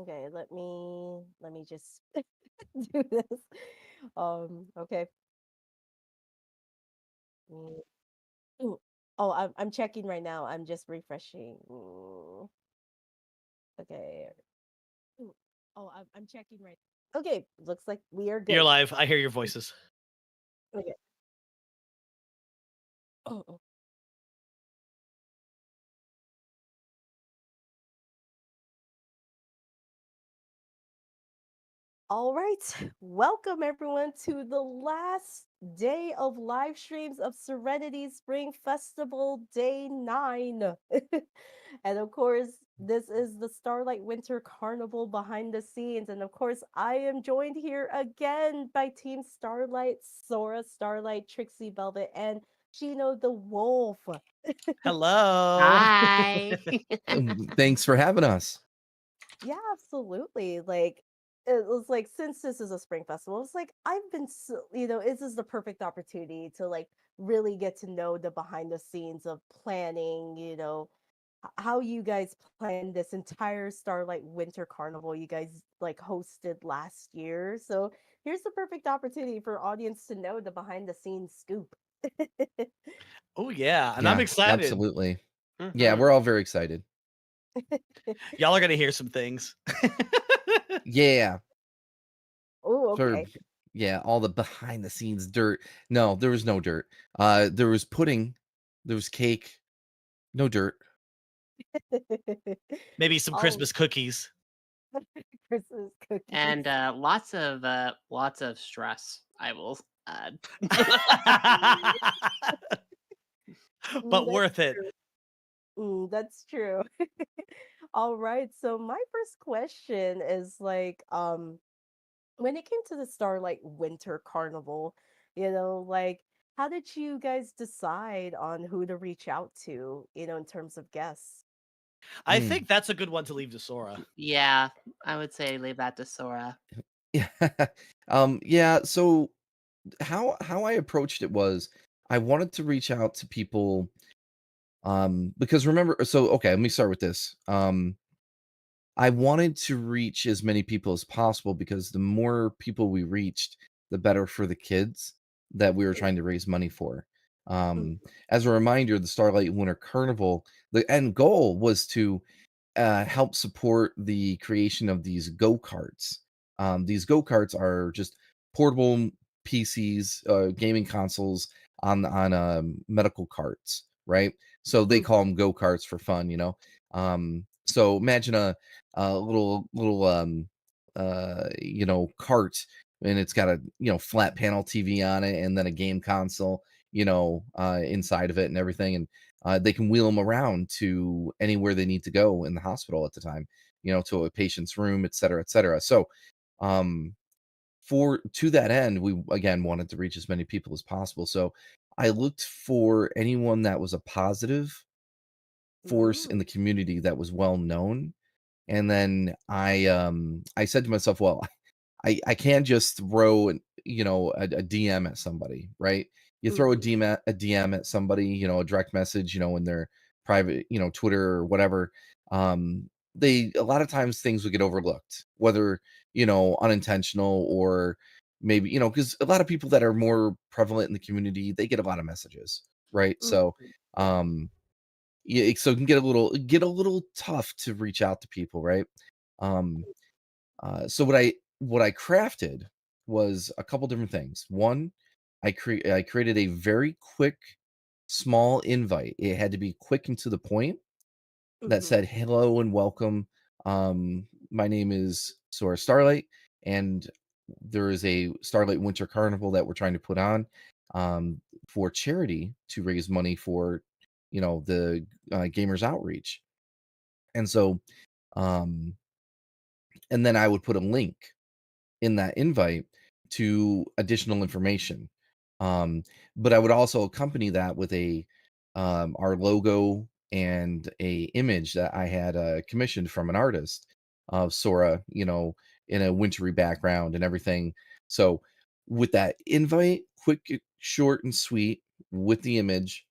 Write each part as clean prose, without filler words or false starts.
Okay, let me just do this. Okay. Mm, ooh. Oh, I'm checking right now. I'm just refreshing. Okay. Ooh. Oh, I'm checking right. Okay, looks like we are You're good. live. I hear your voices. Okay. Oh, oh. All right. Welcome everyone to the last day of live streams of Serenity Spring Festival Day 9. And of course, this is the Starlight Winter Carnival behind the scenes. And of course, I am joined here again by Team Starlight, Sora Starlight, Trixie Velvet, and Shino the Wolf. Hello. Hi. Thanks for having us. Yeah, absolutely. Like it was like since this is a spring festival, it's like I've been so, this is the perfect opportunity to like really get to know the behind the scenes of planning, how you guys planned this entire Starlight Winter Carnival you guys like hosted last year. So here's the perfect opportunity for audience to know the behind the scenes scoop. Oh yeah, and I'm Yeah, excited. absolutely. Yeah, Mhm. we're all very excited. Y'all are gonna hear some things. Yeah. Oh, For okay. yeah, all the behind the scenes dirt. No, there was no dirt. There was pudding, there was cake, no dirt. Maybe some Oh, Christmas cookies. Christmas cookies. And lots of stress, I will add. But That's worth it. true. That's true. All right. So my first question is like, when it came to the Starlight Winter Carnival, like how did you guys decide on who to reach out to, in terms of guests? I Mm. think that's a good one to leave to Sora. Yeah, I would say leave that to Sora. Yeah. Yeah, so how I approached it was I wanted to reach out to people because remember okay, let me start with this. I wanted to reach as many people as possible because the more people we reached, the better for the kids that we were trying to raise money for. Mm, Um, as a reminder, the Starlight Winter Carnival, the end goal was to help support the creation of these go-karts. These go-karts are just portable PCs, gaming consoles on medical carts, right? So they mm, call them go-karts for fun, you know. So imagine a little cart, and it's got a flat panel TV on it, and then a game console, inside of it and everything, and they can wheel them around to anywhere they need to go in the hospital at the time, to a patient's room, et cetera, et cetera. So, um, for to that end, we again wanted to reach as many people as possible. So, I looked for anyone that was a positive force in mm, the community that was well known, and then I said to myself, well, I can't just throw a DM at somebody, right? You throw mhm, a DM at somebody, a direct message, in their private, Twitter or whatever. They a lot of times things would get overlooked, whether unintentional or maybe because a lot of people that are more prevalent in the community, they get a lot of messages, right? mm, So yeah. um yeah, so it can get a little tough to reach out to people, right? Um so what I crafted was a couple different things. One, I created a very quick, small invite. It had to be quick and to the point that Mhm, said, "Hello and welcome. My name is Sora Starlight, and there is a Starlight Winter Carnival that we're trying to put on for charity to raise money for, the Gamers Outreach." And so, um, and then I would put a link in that invite to additional information. Um, but I would also accompany that with our logo and a image that I had commissioned from an artist of Sora, in a wintry background and everything. So with that invite, quick, short, and sweet, with the image,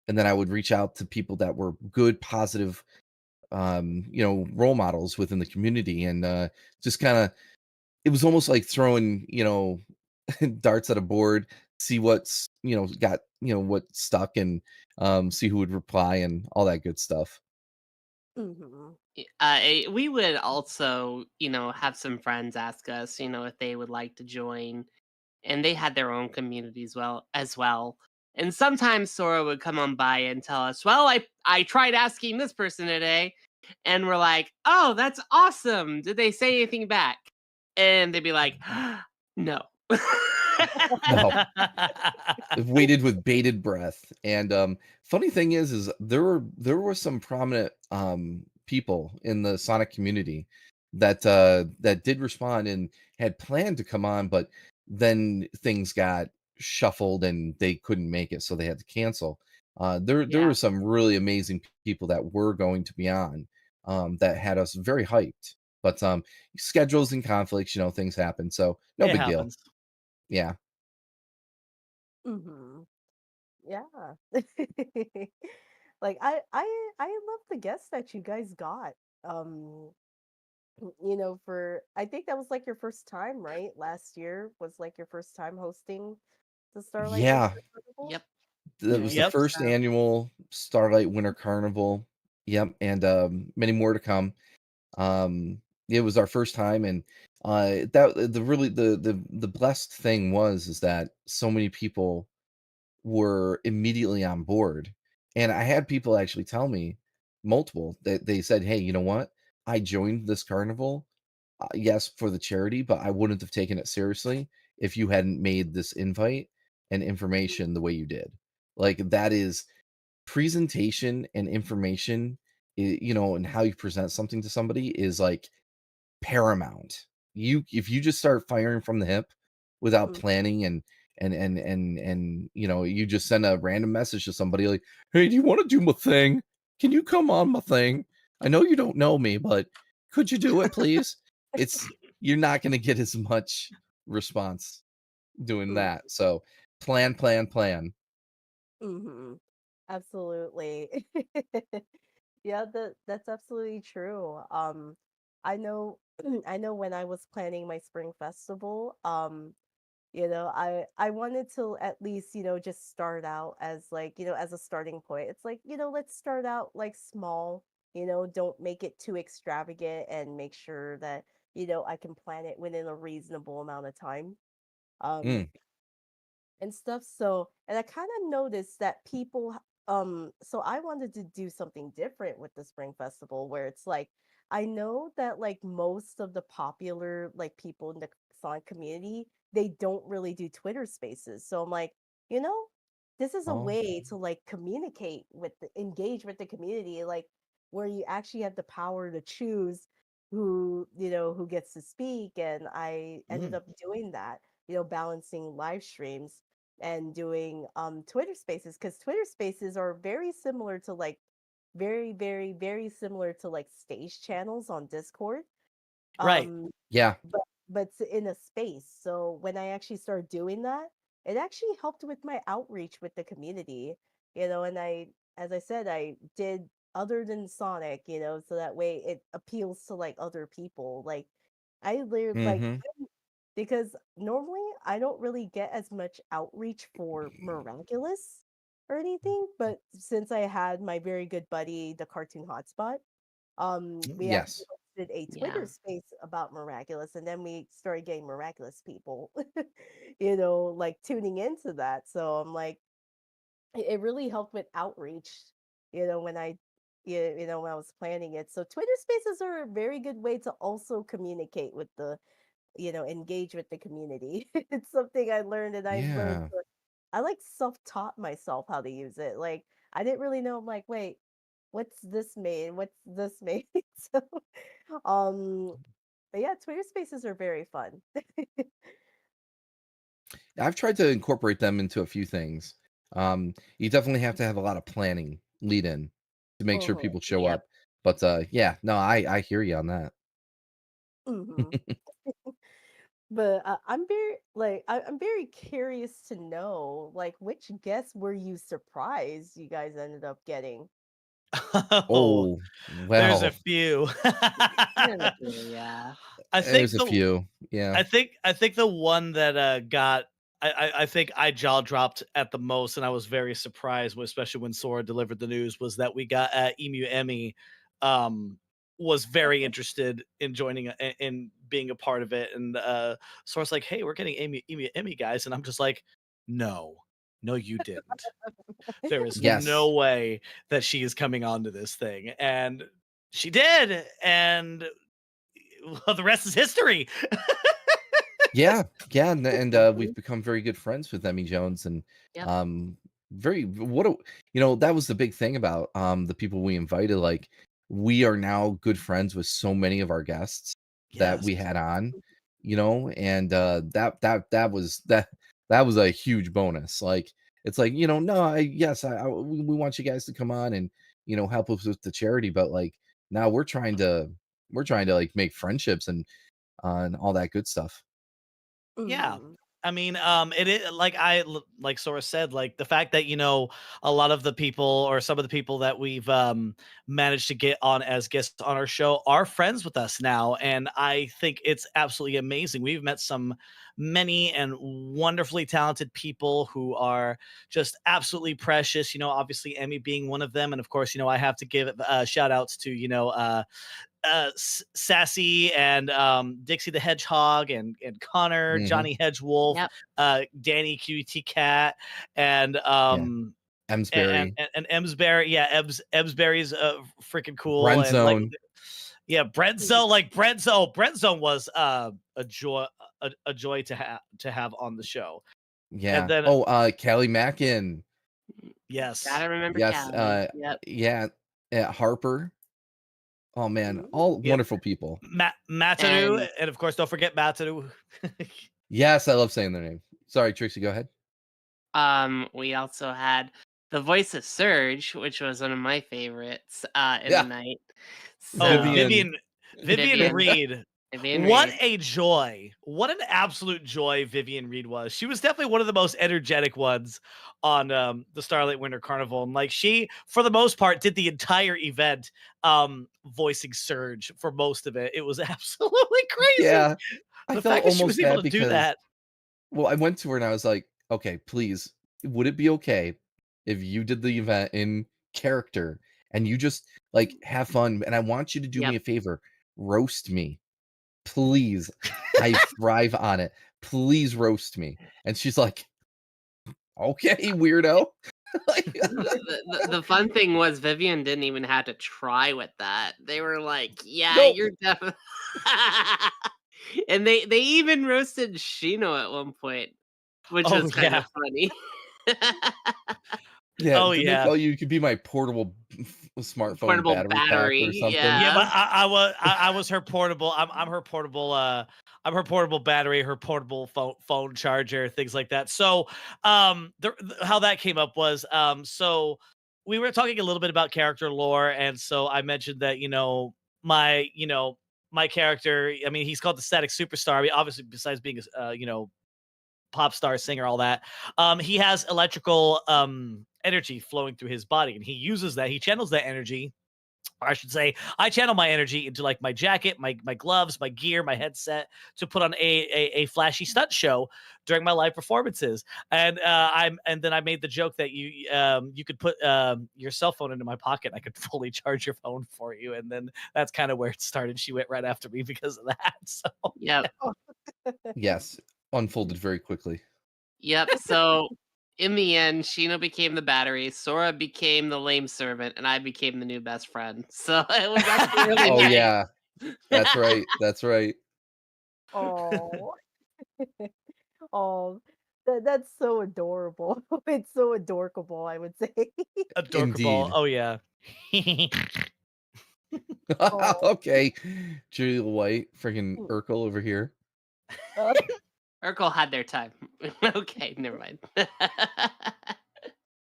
and then I would reach out to people that were good, positive role models within the community, and just kind of, it was almost like throwing, darts at a board, see what's, got, what stuck, and see who would reply and all that good stuff. Mm-hmm. We would also, have some friends ask us, if they would like to join, and they had their own communities as well. And sometimes Sora would come on by and tell us, "Well, I tried asking this person today," and we're like, "Oh, that's awesome! Did they say anything back?" And they'd be like, "No." No, I've waited with bated breath. And funny thing is there were some prominent people in the Sonic community that did respond and had planned to come on, but then things got shuffled and they couldn't make it, so they had to cancel. There Yeah. were some really amazing people that were going to be on, that had us very hyped. But schedules and conflicts, things happen, so no It big deal. happens. Yeah. Mm-hmm. Yeah. Like I love the guests that you guys got. Um, for I think that was like your first time, right? Last year was like your first time hosting the Starlight Winter Yeah, Carnival. Yep. that I was the Yep. think first so. annual Starlight Winter Carnival. Yep, and many more to come. Um, it was our first time, and that the really the blessed thing was is that so many people were immediately on board, and I had people actually tell me, multiple, that they said, "Hey, you know what? I joined this carnival, yes, for the charity, but I wouldn't have taken it seriously if you hadn't made this invite and information the way you did." Like, that is presentation and information, and how you present something to somebody is like paramount. If you just start firing from the hip without Mm. planning, and you just send a random message to somebody like, "Hey, do you want to do my thing? Can you come on my thing? I know you don't know me, but could you do it, please?" It's You're not going to get as much response doing Mm. that. So plan, plan, plan. Mm-hmm. Absolutely. Yeah, that's absolutely true. I know I know when I was planning my spring festival, I wanted to at least, just start out as like, as a starting point. It's like, let's start out like small, don't make it too extravagant and make sure that, I can plan it within a reasonable amount of time. Um, Mm, and stuff. So, and I kind of noticed that so I wanted to do something different with the Spring Festival where it's like I know that like most of the popular like people in the Sonic community, they don't really do Twitter Spaces. So I'm like, you know, this is a oh, way to like engage with the community, like where you actually have the power to choose who gets to speak. And I ended mm, up doing that, balancing live streams and doing Twitter Spaces, because Twitter Spaces are very similar to like very, very, very similar to like stage channels on Discord. Right. Um, yeah, but it's in a space. So when I actually started doing that, it actually helped with my outreach with the community, and as I said, I did other than Sonic, so that way it appeals to like other people. Like I literally like hmm, because normally I don't really get as much outreach for Miraculous or anything, but since I had my very good buddy, the Cartoon Hotspot, we actually yes, hosted a Yeah. Twitter space about Miraculous, and then we started getting Miraculous people, like tuning into that. So I'm like, it really helped with outreach, when when I was planning it. So Twitter spaces are a very good way to also communicate with engage with the community. It's something I learned, and yeah. I like self-taught myself how to use it. Like I didn't really know. I'm like, wait, what's this mean? What's this mean? So, um, but yeah, Twitter Spaces are very fun. I've tried to incorporate them into a few things. You definitely have to have a lot of planning lead in to make sure Mhm, people show Yep. up. But yeah, no, I hear you on that. mhm. But I'm very I'm very curious to know like which guests were you surprised you guys ended up getting? Oh, Oh, there's a well, few. There's a few, yeah. I think there's a the few. Yeah. I think the one that got I think I jaw dropped at the most, and I was very surprised, especially when Sora delivered the news, was that we got Emu Emmy um was very interested in joining in being a part of it, and Sora's like, "Hey, we're getting Emu Emmy guys," and I'm just like, "No, no, you didn't. There is no Yes. way that she is coming onto this thing," and she did, and well, the rest is history. Yeah, yeah, and Mhm. we've become very good friends with Emmy Jones, and Yep. um, very what a that was the big thing about the people we invited. Like, we are now good friends with so many of our guests that Yes. we had on, and that was a huge bonus. Like, it's like no, yes, we want you guys to come on and help us with the charity, but like now we're trying to like make friendships and all that good stuff. Yeah. Mhm. I mean, it is like like Sora said, like the fact that a lot of the people or some of the people that we've managed to get on as guests on our show are friends with us now, and I think it's absolutely amazing. We've met many and wonderfully talented people who are just absolutely precious. Obviously Emmy being one of them, and of course, I have to give shout outs to Sassy and Dixie the Hedgehog and Connor, Hmm. Johnny Hedge Wolf, Yep. Danny QT Cat, and Yeah, Emsbury, and Emsbury. Yeah, Emsbury's freaking cool. Brent And like, Zone. yeah, Brent Zone, like Brent Zone was a joy, a joy to have on the show. And Yeah. then Oh, Callie Mackin. yes, Gotta remember Yes. Callie. Yep. Yeah. Harper. Oh man, Ooh. all yep, wonderful people. Mataru, And and of course don't forget Mataru. Yes, I love saying their name. Sorry, Trixie, go ahead. we also had the voice of Surge, which was one of my favorites in the Yeah, night. Oh, So Vivian. Vivian Vivian, Reed. Vivian What Reed. a joy. What an absolute joy Vivian Reed was. She was definitely one of the most energetic ones on the Starlight Winter Carnival. And like she, for the most part, did the entire event voicing Surge for most of it. It was absolutely crazy. Yeah, I The felt fact that she was almost able bad to do because that. I went to her and I was like, okay, please, would it be okay if you did the event in character and you just like have fun? And I want you to do me Yep. a favor, roast me, please. I thrive on it. Please roast me. And she's like, okay, weirdo. Like, The fun thing was Vivian didn't even have to try with that. They were like, "Yeah, nope. you're definitely," and they even roasted Shino at one point, which Oh was kind yeah. of funny. Yeah, Oh didn't they yeah. call you could be my portable smartphone Portable battery pack or battery, something? Yeah, but yeah. I was her portable. I'm her portable. I'm her portable battery, her portable phone charger, things like that. So, how that came up was, so we were talking a little bit about character lore, and so I mentioned that my my character. I mean, he's called the Static Superstar. I mean, obviously, besides being a pop star, singer, all that, he has electrical energy flowing through his body, and he uses that. He channels that energy, or I should say, I channel my energy into like my jacket, my gloves, my gear, my headset to put on a flashy stunt show during my live performances. And and then I made the joke that you could put your cell phone into my pocket. I could fully charge your phone for you, and then that's kind of where it started. She went right after me because of that. So Yep. Yes, unfolded very quickly. Yep. So in the end, Shino became the battery, Sora became the lame servant, and I became the new best friend. So it was actually really Oh nice. yeah, that's right. That's right. Oh. Oh, that's so adorable. It's so adorkable, I would say. adorable. Indeed. Oh yeah. Oh. Okay, Julia White, freaking Urkel over here. Uh, Urkel had their time. Okay, never mind.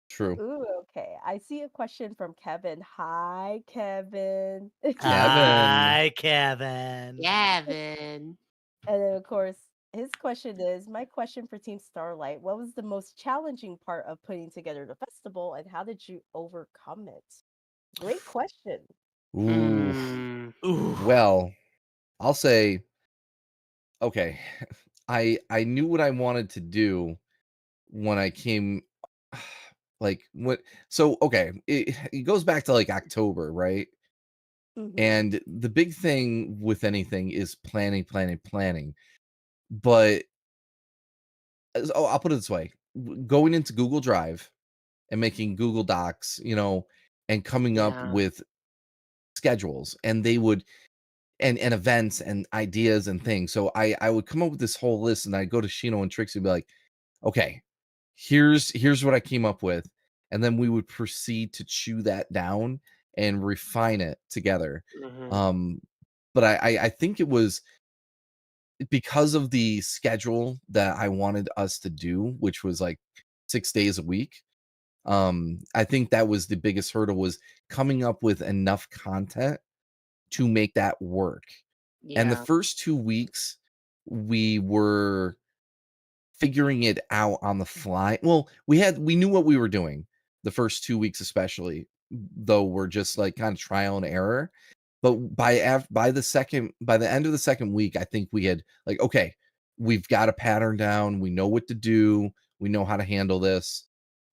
True. ooh, okay. I see a question from Kevin. Hi, Kevin. Kevin. Hi, Kevin. Gavin. And then, of course, his question is, my question for Team Starlight, what was the most challenging part of putting together the festival and how did you overcome it? Great question. Ooh. Mm, Ooh. Well, I'll say, okay. I knew what I wanted to do when I came like what so okay, it goes back to like October, right? Hmm. And the big thing with anything is planning, planning, planning. But I'll put it this way: going into Google Drive and making Google Docs, and coming up yeah. with schedules, and they would and events and ideas and things. So I would come up with this whole list, and I'd go to Shino and Trixie and be like, okay, here's what I came up with, and then we would proceed to chew that down and refine it together. Hmm. Um, but I think it was because of the schedule that I wanted us to do, which was like 6 days a week. I think that was the biggest hurdle, was coming up with enough content to make that work. And the Yeah. first 2 weeks, we were figuring it out on the fly. Well, we knew what we were doing the first 2 weeks, especially, though we're just like kind of trial and error. But by the end of the second week, I think we had like, okay, we've got a pattern down. We know what to do. We know how to handle this,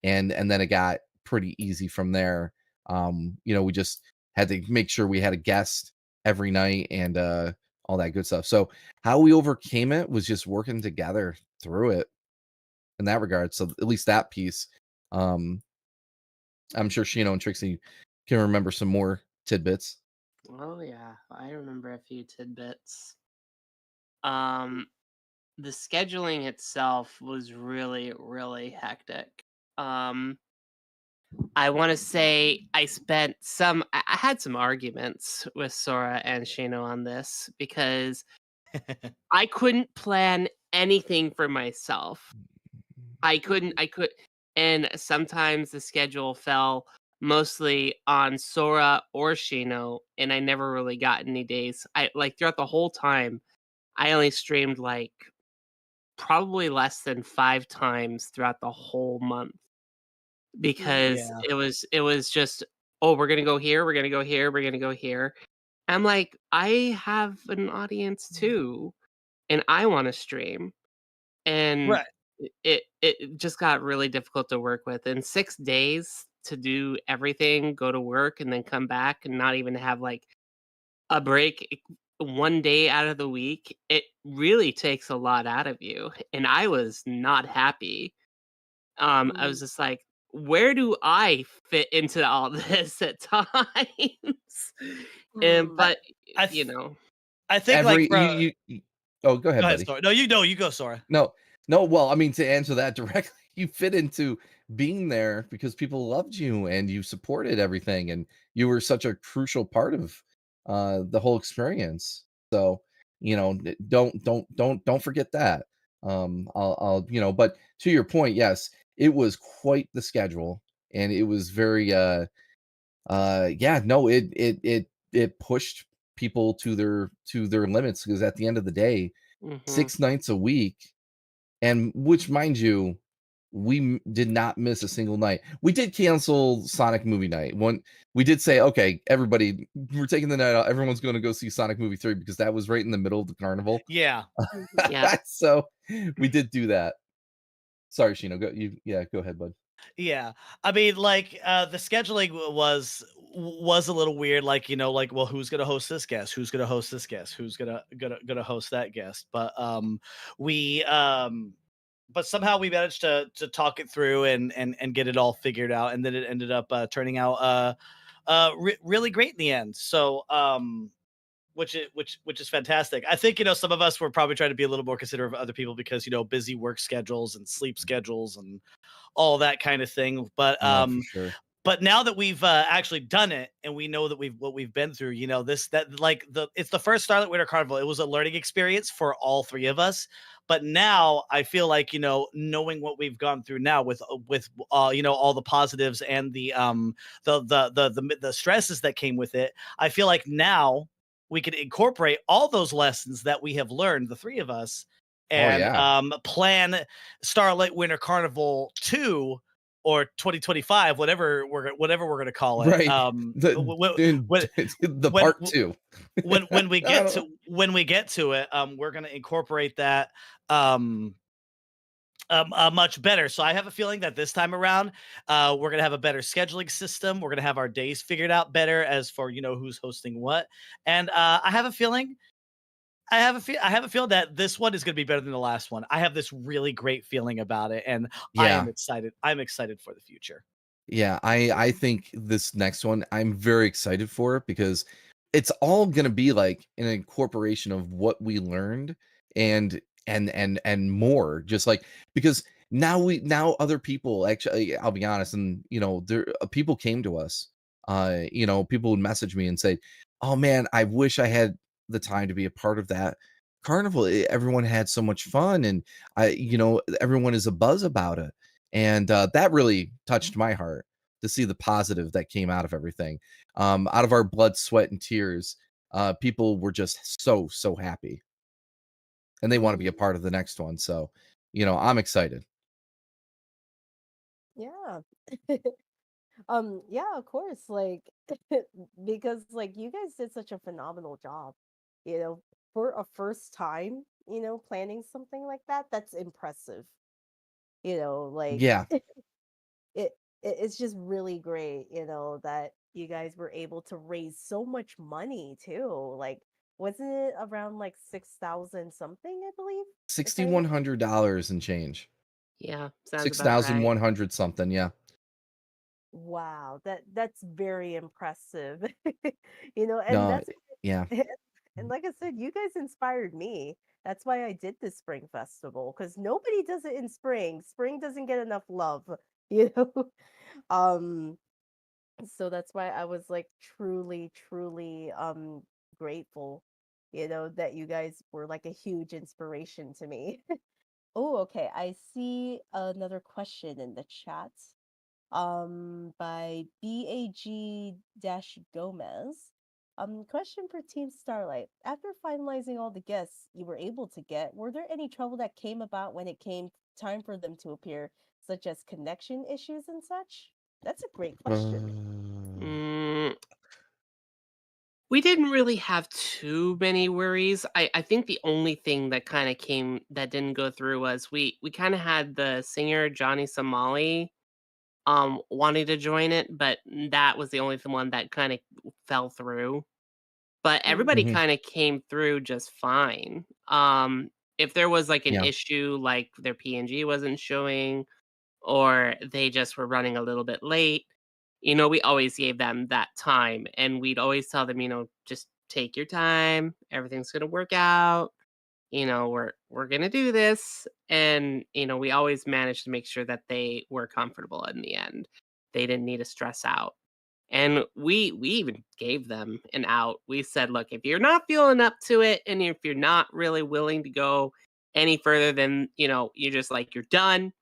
and then it got pretty easy from there. We just had to make sure we had a guest every night, and all that good stuff. So how we overcame it was just working together through it in that regard. So at least that piece, um, I'm sure Shino and Trixie can remember some more tidbits. Oh yeah, I remember a few tidbits. Um, the scheduling itself was really, really hectic. Um, I want to say I had some arguments with Sora and Shino on this because I couldn't plan anything for myself. I could, and sometimes the schedule fell mostly on Sora or Shino, and I never really got any days. I like throughout the whole time, I only streamed like probably less than 5 times throughout the whole month Hmm. because Yeah. it was just, oh, we're gonna go here, we're gonna go here, we're gonna go here. I'm like, I have an audience too, and I want to stream. And Right. it just got really difficult to work with. In 6 days to do everything, go to work, and then come back and not even have, like, a break, 1 day out of the week, it really takes a lot out of you, and I was not happy. I was just like, "Where do I fit into all this at times?" And Hmm. I but, I you th- know I think like Every oh, go go ahead, ahead, buddy. Sora. No, you go, Sora. No, no. Well, I mean, to answer that directly, you fit into being there because people loved you and you supported everything, and you were such a crucial part of the whole experience. So, don't forget that. But to your point, yes, it was quite the schedule, and it was very yeah, no, it pushed people to their limits, because at the end of the day, Mhm. 6 nights a week, and which, mind you, did not miss a single night. We did cancel Sonic movie night. We did say, okay, everybody, we're taking the night out. Everyone's going to go see Sonic movie 3, because that was right in the middle of the carnival. Yeah. Hmm. Yeah. So we did do that. Sorry, Shino. Yeah, go ahead, bud. Yeah. I mean, like, the scheduling was a little weird. Like, like, well, who's gonna host this guest? Who's gonna host this guest? Who's gonna host that guest? But we but somehow we managed to talk it through and get it all figured out, and then it ended up turning out really great in the end. So which is fantastic. I think some of us were probably trying to be a little more considerate of other people because busy work schedules and sleep schedules and all that kind of thing. Oh, for sure. But now that we've actually done it and we know that we've been through, this that like it's the first Starlight Winter Carnival. It was a learning experience for all three of us. But now I feel like knowing what we've gone through now with all the positives and the stresses that came with it, I feel like now we can incorporate all those lessons that we have learned, the three of us, Oh and yeah. plan Starlight Winter Carnival 2 or 2025, whatever we're gonna call it. Right. When The when part two. when we I get don't know. to it, we're gonna incorporate that um much better. So I have a feeling that this time around, we're gonna have a better scheduling system. We're gonna have our days figured out better as for who's hosting what. And I have a feeling. I have a feeling that this one is going to be better than the last one. I have this really great feeling about it, and I am Yeah. excited. I'm excited for the future. Yeah, I think this next one I'm very excited for it because it's all gonna be like an incorporation of what we learned and more. Just like because now other people actually, I'll be honest, and there people came to us. People would message me and say, "Oh man, I wish I had the time to be a part of that carnival. Everyone had so much fun, and everyone is a buzz about it." And that really touched my heart to see the positive that came out of everything. Out of our blood, sweat, and tears, people were just so happy, and they want to be a part of the next one. So, I'm excited. Yeah. Yeah, of course. Like, because like you guys did such a phenomenal job, you know, for a first time, planning something like that. That's impressive. Like Yeah, it's just really great, that you guys were able to raise so much money too. Like, wasn't it around like 6,000 something, I believe, if I remember? $6,100 and change, Yeah, sounds six about thousand right. one hundred something. Yeah, Wow, that's very impressive. And no, that's yeah, and like I said, you guys inspired me. That's why I did this spring festival because nobody does it in spring. Spring doesn't get enough love, you know. Um, so that's why I was like truly grateful, that you guys were like a huge inspiration to me. Oh, okay. I see another question in the chat by BAG-Gomez. Question for Team Starlight. After finalizing all the guests you were able to get, were there any trouble that came about when it came time for them to appear, such as connection issues and such? That's a great question. Mm, we didn't really have too many worries. I think the only thing that kind of came that didn't go through was we kind of had the singer Johnny Somali wanting to join it, but that was the only one that kind of fell through. But everybody Mm, Mhm. kind of came through just fine. If there was like an Yeah, issue, like their PNG wasn't showing, or they just were running a little bit late, we always gave them that time, and we'd always tell them, just take your time, everything's gonna work out. We're gonna do this, and we always managed to make sure that they were comfortable in the end. They didn't need to stress out. And we even gave them an out. We said, look, if you're not feeling up to it, and if you're not really willing to go any further than, you're just like, you're done,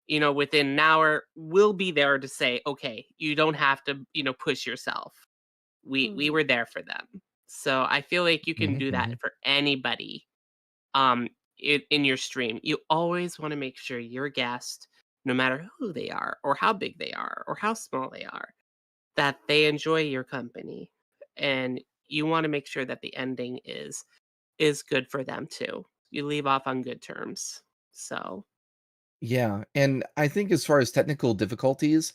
within an hour, we'll be there to say, okay, you don't have to, push yourself. We mm, were there for them. So I feel like you can hmm do that hmm for anybody um in your stream. You always want to make sure your guest, no matter who they are or how big they are or how small they are, that they enjoy your company, and you want to make sure that the ending is good for them too. You leave off on good terms. So, yeah. And I think as far as technical difficulties,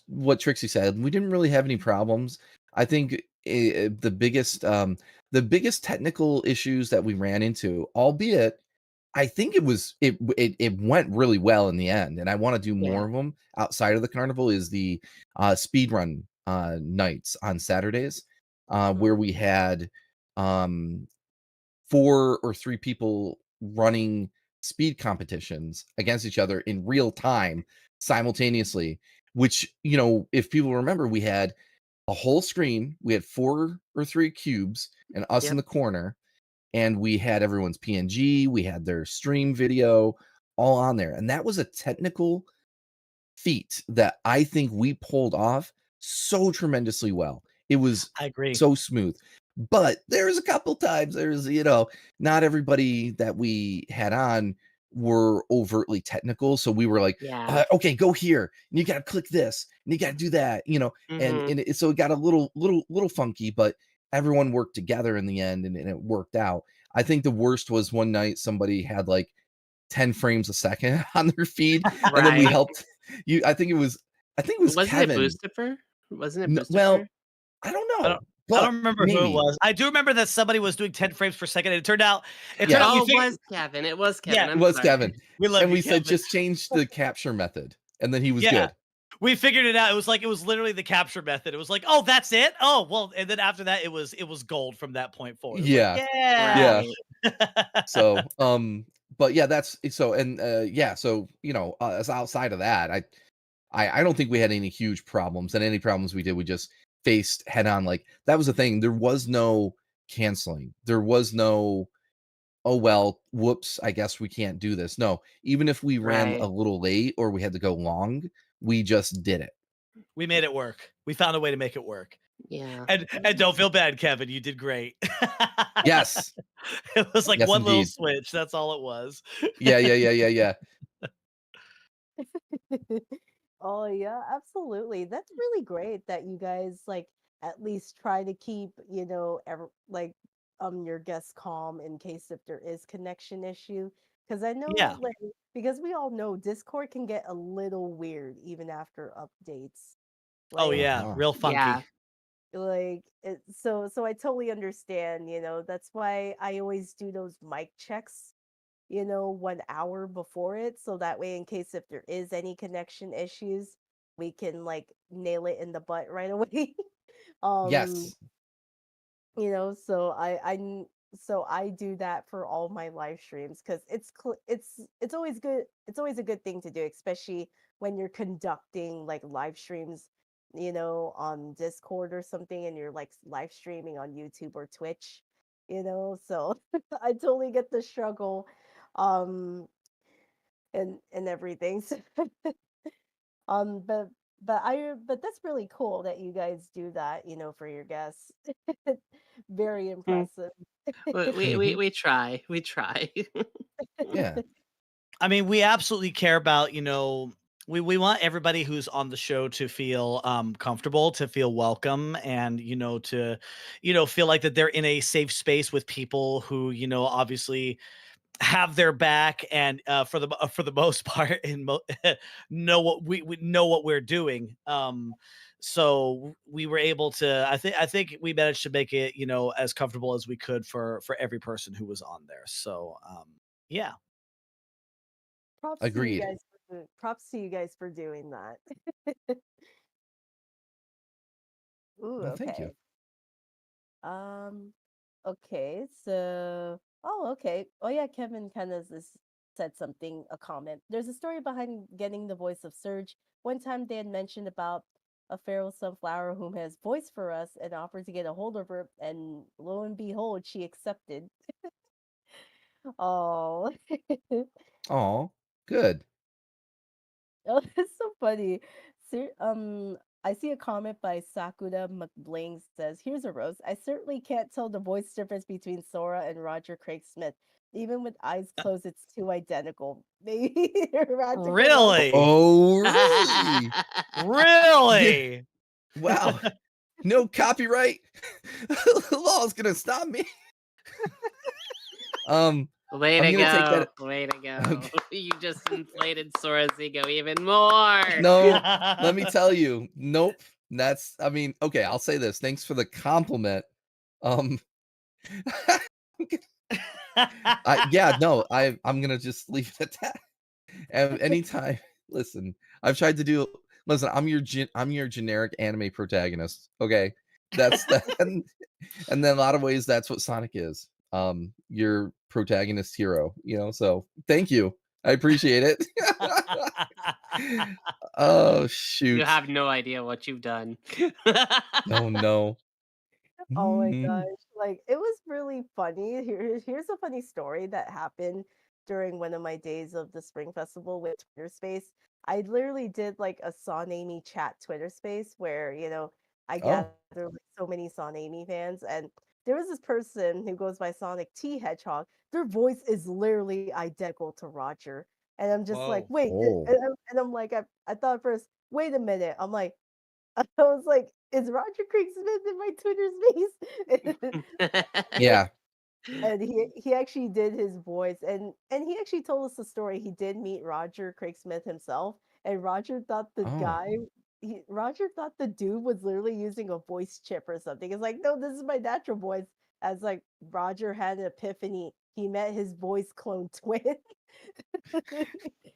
what Trixie said, we didn't really have any problems. I think the biggest technical issues that we ran into, albeit I think it went really well in the end, and I want to do more yeah. of them outside of the carnival. Is the speed run nights on Saturdays, where mm, we had um, four or three people running speed competitions against each other in real time simultaneously. Which if people remember, we had a whole screen, we had four or three cubes, and us in Yep. the corner, and we had everyone's PNG, we had their stream video all on there. And that was a technical feat that I think we pulled off so tremendously well. It was I agree. so smooth. But there's a couple times not everybody that we had on were overtly technical. So we were like, Yeah. okay, go here, and you got to click this, and you got to do that, and Hmm. so it got a little funky, but everyone worked together in the end, and it worked out. I think the worst was one night somebody had like 10 frames a second on their feed, and then we Right. helped you. I think it was Wasn't it Kevin. Boostifer? Wasn't it Well, Boostifer? I don't I don't know, I but don't remember who it maybe. was. I do remember that somebody was doing 10 frames per second. And it turned out Yeah, we Oh, it figured. was Kevin. It was Yeah, Kevin. it I'm was sorry. Kevin. we love And you, we said, Kevin. just change the capture method. And then he was Yeah. good. We figured it out. It was literally the capture method. It was like, oh, that's it. Oh, well, and then after that, it was gold from that point forward. It was like, Yeah. yeah. Yeah. Right. So, but yeah, that's so, and yeah, so as outside of that, I don't think we had any huge problems, and any problems we did, we just faced head on. Like, that was the thing. There was no canceling. There was no, oh well, whoops, I guess we can't do this. No, even if we ran a Right. little late or we had to go long, we just did it. We made it work. We found a way to make it work. Yeah. And don't feel bad, Kevin. You did great. Yes. It was like Yes, one little indeed. switch. That's all it was. Yeah, yeah, yeah, yeah, yeah. Oh yeah, absolutely. That's really great that you guys like at least try to keep, like your guests calm in case if there is connection issue. Because I know Yeah. like because we all know Discord can get a little weird even after updates. Oh Like yeah. Uh-huh. Real Yeah. funky. so I totally understand, that's why I always do those mic checks 1 hour before it. So that way, in case if there is any connection issues, we can like nail it in the butt right away. um, Yes. so I do that for all my live streams because it's always good. It's always a good thing to do, especially when you're conducting like live streams, on Discord or something, and you're like live streaming on YouTube or Twitch. So I totally get the struggle, um, and everything. So, um, but but that's really cool that you guys do that, for your guests. Very Mm. impressive. We Hmm. we try. We try. Yeah. I mean, we absolutely care about, we want everybody who's on the show to feel comfortable, to feel welcome, and to feel like that they're in a safe space with people who obviously have their back, and for the most part, know what we know what we're doing. So we were able to, I think we managed to make it as comfortable as we could for every person who was on there. So yeah. Agreed. Props to you guys for doing that. Ooh, Well, thank you. okay. Um, okay, so okay. Oh yeah, Kevin kind of said something, a comment. There's a story behind getting the voice of Surge. One time they had mentioned about a feral sunflower whom has voice for us and offered to get a hold of her, and lo and behold, she accepted. Oh, Oh, good. oh, that's so funny. I see a comment by Sakura McBling says, "Here's a roast. I certainly can't tell the voice difference between Sora and Roger Craig Smith. Even with eyes closed, it's too identical. Maybe Roger lost." Really? Oh, really? Yeah. Really? Wow. No copyright law is gonna stop me. Way I'm to gonna take go. that. Way to go. Okay. You just inflated Sora's ego even more. No, let me tell you. Nope. That's, I mean, okay, I'll say this. Thanks for the compliment. Um yeah, no, I'm gonna just leave it at that. And anytime, listen, I've tried to do listen, I'm your generic anime protagonist. Okay. That's that. And then a lot of ways that's what Sonic is. Your protagonist hero, so thank you. I appreciate it. Oh You shoot. have no idea what you've done. Oh no. Oh my Mm. gosh. Like it was really funny. Here's a funny story that happened during one of my days of the Spring Festival with Twitter Space. I literally did like a Son Amy chat Twitter space where, I Oh. gathered like so many Son Amy fans, and there was this person who goes by Sonic T Hedgehog. Their voice is literally identical to Roger. And I'm just like, Whoa. wait, Oh, and I'm like, I thought at first, wait a minute. I'm like, I was like, is Roger Craig Smith in my Twitter space? yeah. And he actually did his voice, and he actually told us the story. He did meet Roger Craig Smith himself, and Roger thought the Oh, guy Roger thought the dude was literally using a voice chip or something. It's like, no, this is my natural voice. As like Roger had an epiphany, he met his voice clone twin.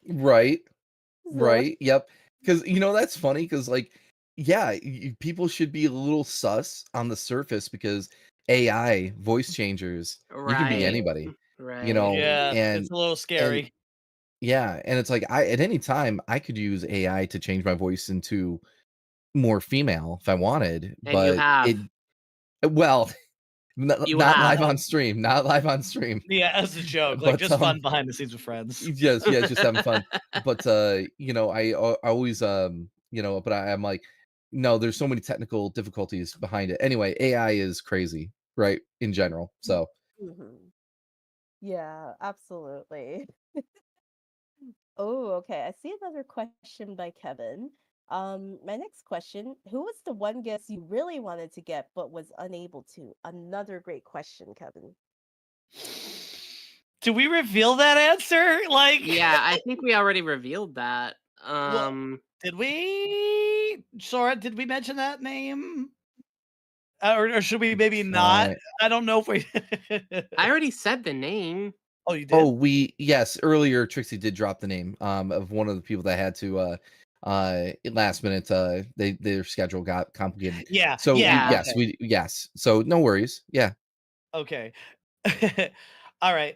right. So Right. Yep. Because that's funny. Because yeah, people should be a little sus on the surface because AI voice changers, you can be Right. anybody. You Right. know, Yeah, and it's a little and scary. yeah, and it's like I at any time I could use AI to change my voice into more female if I wanted, And you but have. it well, You not have. live on stream, not live on stream. Yeah, as a joke, like But just fun behind the scenes with friends. yes, yeah, just having fun. But I always but I'm like, no, there's so many technical difficulties behind it. Anyway, AI is crazy, right? In general. So mhm. Yeah, absolutely. Oh, okay. I see another question by Kevin. My next question, who was the one guest you really wanted to get but was unable to? Another great question, Kevin. Do we reveal that answer? Like, Yeah, I think we already revealed that. well, did we? Sora, did we mention that name? Or should we maybe not? try. I don't know if we. I already said the name. Oh, you Oh, did? yes, earlier Trixie did drop the name of one of the people that had to last minute their schedule got complicated. Yeah, So yeah. Yeah. Okay. yes. So no worries. Yeah. Okay. All right.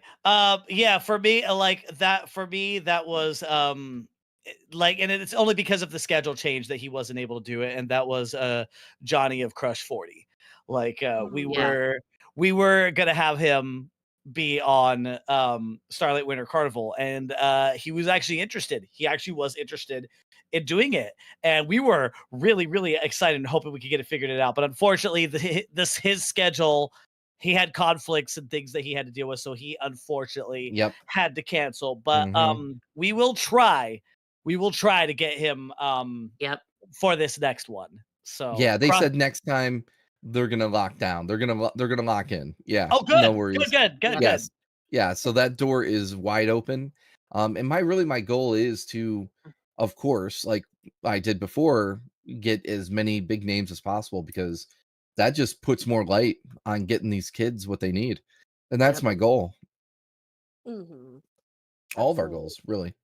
Yeah, for me, that was and it's only because of the schedule change that he wasn't able to do it, and that was Johnny of Crush 40. Like Yeah. we were gonna have him be on Starlight Winter Carnival, and he was actually interested. He actually was interested in doing it, and we were really, really excited and hoping we could get it figured it out. But unfortunately, his schedule, he had conflicts and things that he had to deal with, so he unfortunately Yep. had to cancel. But Hmm. we will try. We will try to get him Yep. for this next one. So Yeah, they said next time they're gonna lock down. They're gonna lock in. Yeah, oh, no good, good, worries. good, good, Yep. good. Yes. Yeah, so that door is wide open. And my goal is to, of course, like I did before, get as many big names as possible because that just puts more light on getting these kids what they need. And that's Yep. my goal. Mm-hmm. All of our Absolutely. goals, really.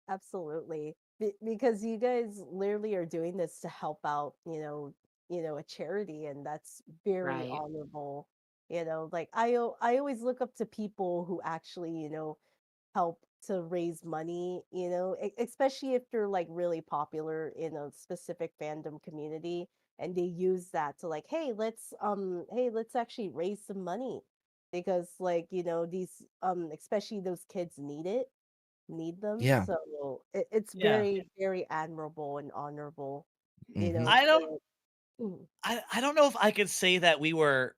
Absolutely. Because you guys literally are doing this to help out, a charity, and that's very Right. honorable. Like I always look up to people who actually, help to raise money, especially if they're like really popular in a specific fandom community, and they use that to like, hey, let's actually raise some money because like, these especially those kids need them. Yeah. So it's Yeah, very, very admirable and honorable, Hmm. I don't. to mm, I don't know if I could say that we were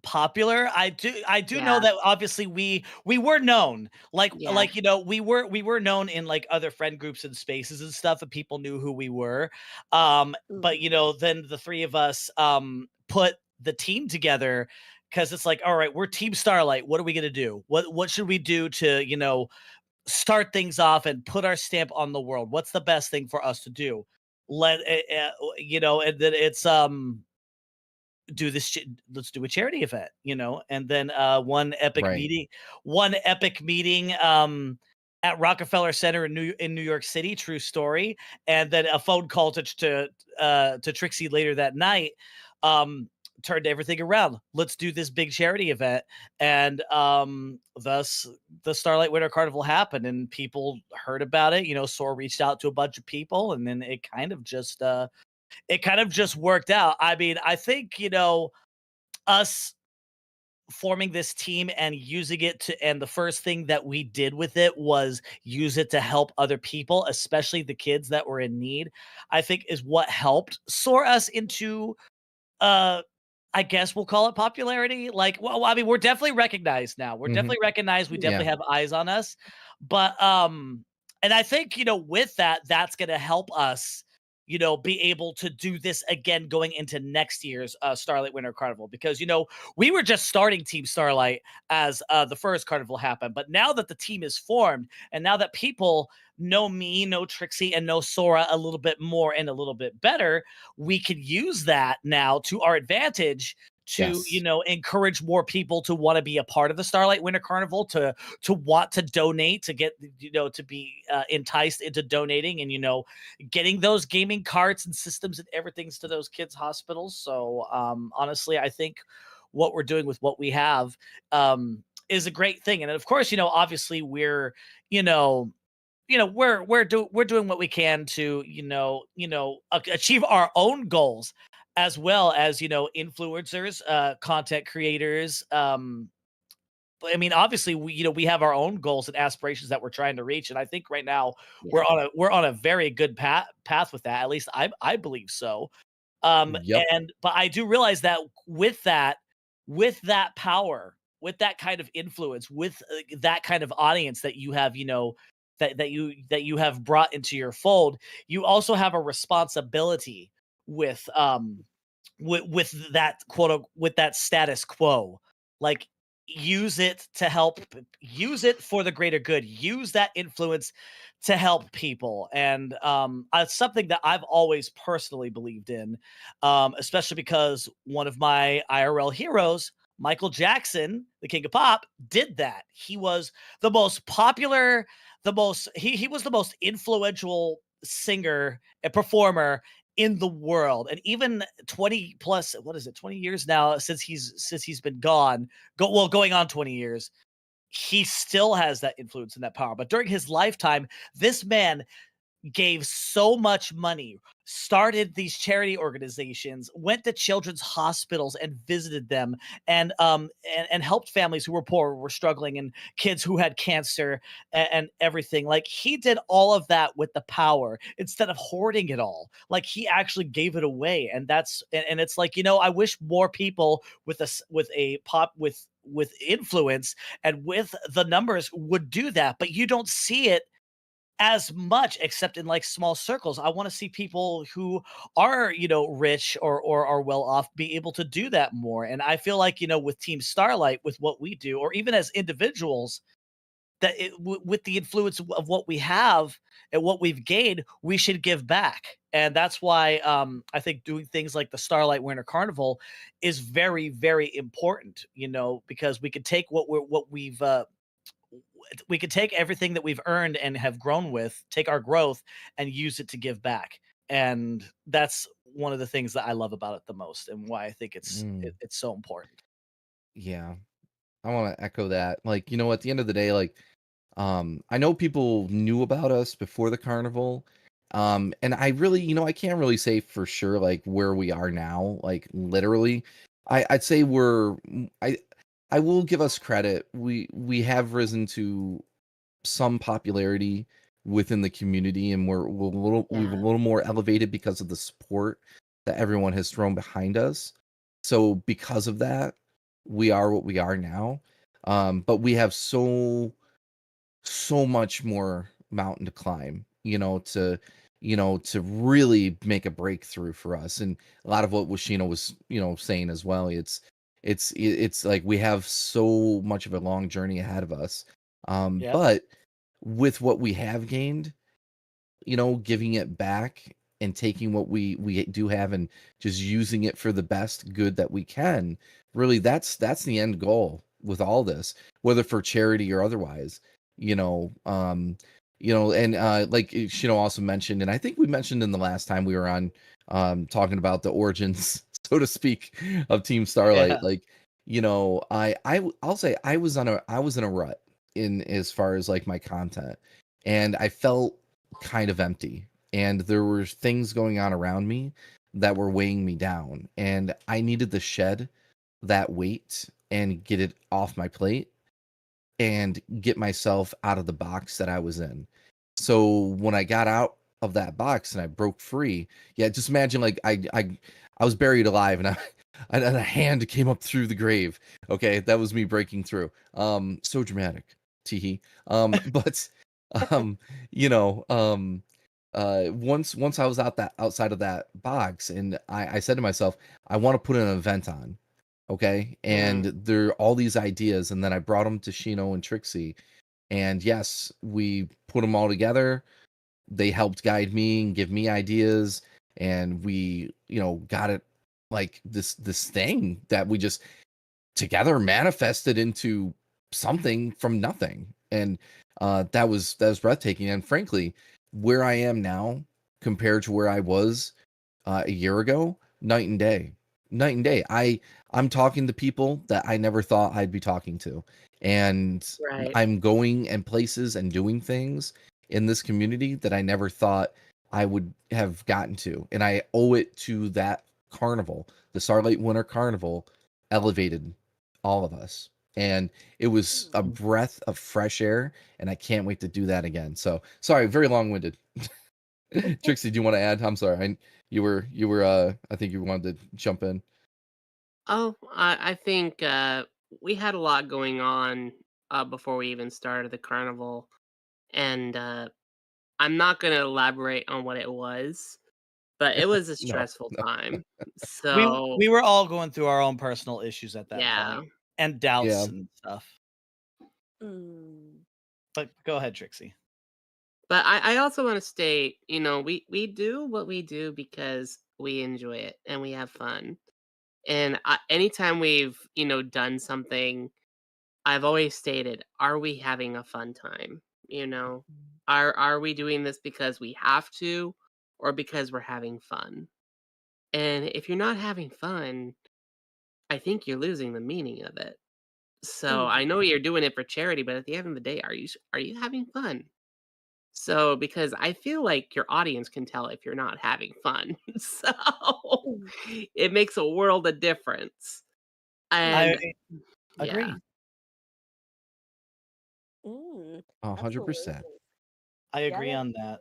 popular. I do know Yeah. that obviously we were known. Yeah. We were known in like other friend groups and spaces and stuff, and people knew who we were. But mhm, then the three of us put the team together because it's like, all right, we're Team Starlight. What are we gonna do? What should we do to, start things off and put our stamp on the world? What's the best thing for us to do? And then it's do this let's do a charity event, and then Right. one epic meeting at Rockefeller Center in New York City, true story. And then a phone call to Trixie later that night um turned everything around. Let's do this big charity event. And thus the Starlight Winter Carnival happened, and people heard about it. Sora reached out to a bunch of people, and then it kind of just worked out. I mean, I think, us forming this team and using it and the first thing that we did with it was use it to help other people, especially the kids that were in need, I think is what helped soar us into uh I guess we'll call it popularity. Like, well, I mean, we're definitely recognized now. We're Mhm. definitely recognized. We Yeah. definitely have eyes on us. But and I think, with that, that's gonna help us, be able to do this again going into next year's Starlight Winter Carnival. Because, we were just starting Team Starlight as the first carnival happened. But now that the team is formed, and now that people know me, know Trixie, and know Sora a little bit more and a little bit better, we could use that now to our advantage to, Yes. encourage more people to want to be a part of the Starlight Winter Carnival, to want to donate, to get, to be enticed into donating, and, getting those gaming carts and systems and everything's to those kids' hospitals. So honestly, I think what we're doing with what we have is a great thing. And of course, obviously you know, we're doing what we can to achieve our own goals, as well as influencers, content creators. But I mean, obviously, we have our own goals and aspirations that we're trying to reach, and I think right now Yeah. we're on a very good path with that. At least I believe so. Yep. But I do realize that with that power, with that kind of influence, with that kind of audience that you have, that you have brought into your fold, you also have a responsibility with with that with that status quo. Like, use it to help, use it for the greater good, use that influence to help people. And it's something that I've always personally believed in, especially because one of my IRL heroes, Michael Jackson, the king of pop, did that. He was the most popular, he was the most influential singer and performer in the world. And even 20 plus, what is it, 20 years now since he's been gone, going on 20 years, he still has that influence and that power. But during his lifetime, this man gave so much money, started these charity organizations, went to children's hospitals and visited them, and helped families who were poor, were struggling, and kids who had cancer, and everything. Like, he did all of that with the power instead of hoarding it all. Like, he actually gave it away. And it's like, I wish more people with a pop with influence and with the numbers would do that. But you don't see it as much, except in like small circles. I want to see people who are, rich or are well off, be able to do that more. And I feel like, with Team Starlight, with what we do, or even as individuals, that with the influence of what we have and what we've gained, we should give back. And that's why I think doing things like the Starlight Winter Carnival is very, very important, because we could take we could take everything that we've earned and have grown with, take our growth and use it to give back. And that's one of the things that I love about it the most, and why I think Mm, it's so important. yeah. I want to echo that. Like, at the end of the day, like, I know people knew about us before the carnival. And I really, I can't really say for sure like where we are now, like literally. I'd say I will give us credit. We have risen to some popularity within the community, and we've a Yeah. little more elevated because of the support that everyone has thrown behind us. So because of that, we are what we are now. But we have so much more mountain to climb, to really make a breakthrough for us. And a lot of what Shino was, saying as well. It's like we have so much of a long journey ahead of us. Yep. But with what we have gained, giving it back and taking what we do have and just using it for the best good that we can. Really, that's the end goal with all this, whether for charity or otherwise. And like also mentioned, and I think we mentioned in the last time we were on, talking about the origins, so to speak, of Team Starlight. Yeah. Like, I'll say I was in a rut in as far as like my content, and I felt kind of empty, and there were things going on around me that were weighing me down, and I needed to shed that weight and get it off my plate and get myself out of the box that I was in. So when I got out of that box and I broke free, yeah, just imagine like I was buried alive, and and a hand came up through the grave. Okay, that was me breaking through. So dramatic. Teehee. But um, you know, once I was outside of that box, and I said to myself, I want to put an event on. Okay, and there are all these ideas, and then I brought them to Shino and Trixie, and yes, we put them all together. They helped guide me and give me ideas, and we, got it, like this thing that we just together manifested into something from nothing. And that was breathtaking. And frankly, where I am now compared to where I was a year ago, night and day. Night and day. I'm talking to people that I never thought I'd be talking to, and Right. I'm going and places and doing things in this community that I never thought I would have gotten to, and I owe it to that carnival. The Starlight Winter Carnival elevated all of us, and it was a breath of fresh air, and I can't wait to do that again. So sorry, very long-winded. Trixie, do you want to add? I'm sorry. You were I think you wanted to jump in. Oh, I think we had a lot going on before we even started the carnival, and I'm not going to elaborate on what it was, but it was a No, stressful no. time. We So, we were all going through our own personal issues at that yeah. point and doubts Yeah. and stuff. Mm. But go ahead, Trixie. But I also want to state, we do what we do because we enjoy it and we have fun. And anytime we've, done something, I've always stated, are we having a fun time? You know, are we doing this because we have to or because we're having fun? And if you're not having fun, I think you're losing the meaning of it. So I Mhm. know you're doing it for charity, but at the end of the day, are you having fun? So because I feel like your audience can tell if you're not having fun. So Mhm. it makes a world of difference. I And yeah. agree. Mm. 100%. Absolutely. I Yeah, agree that's on that.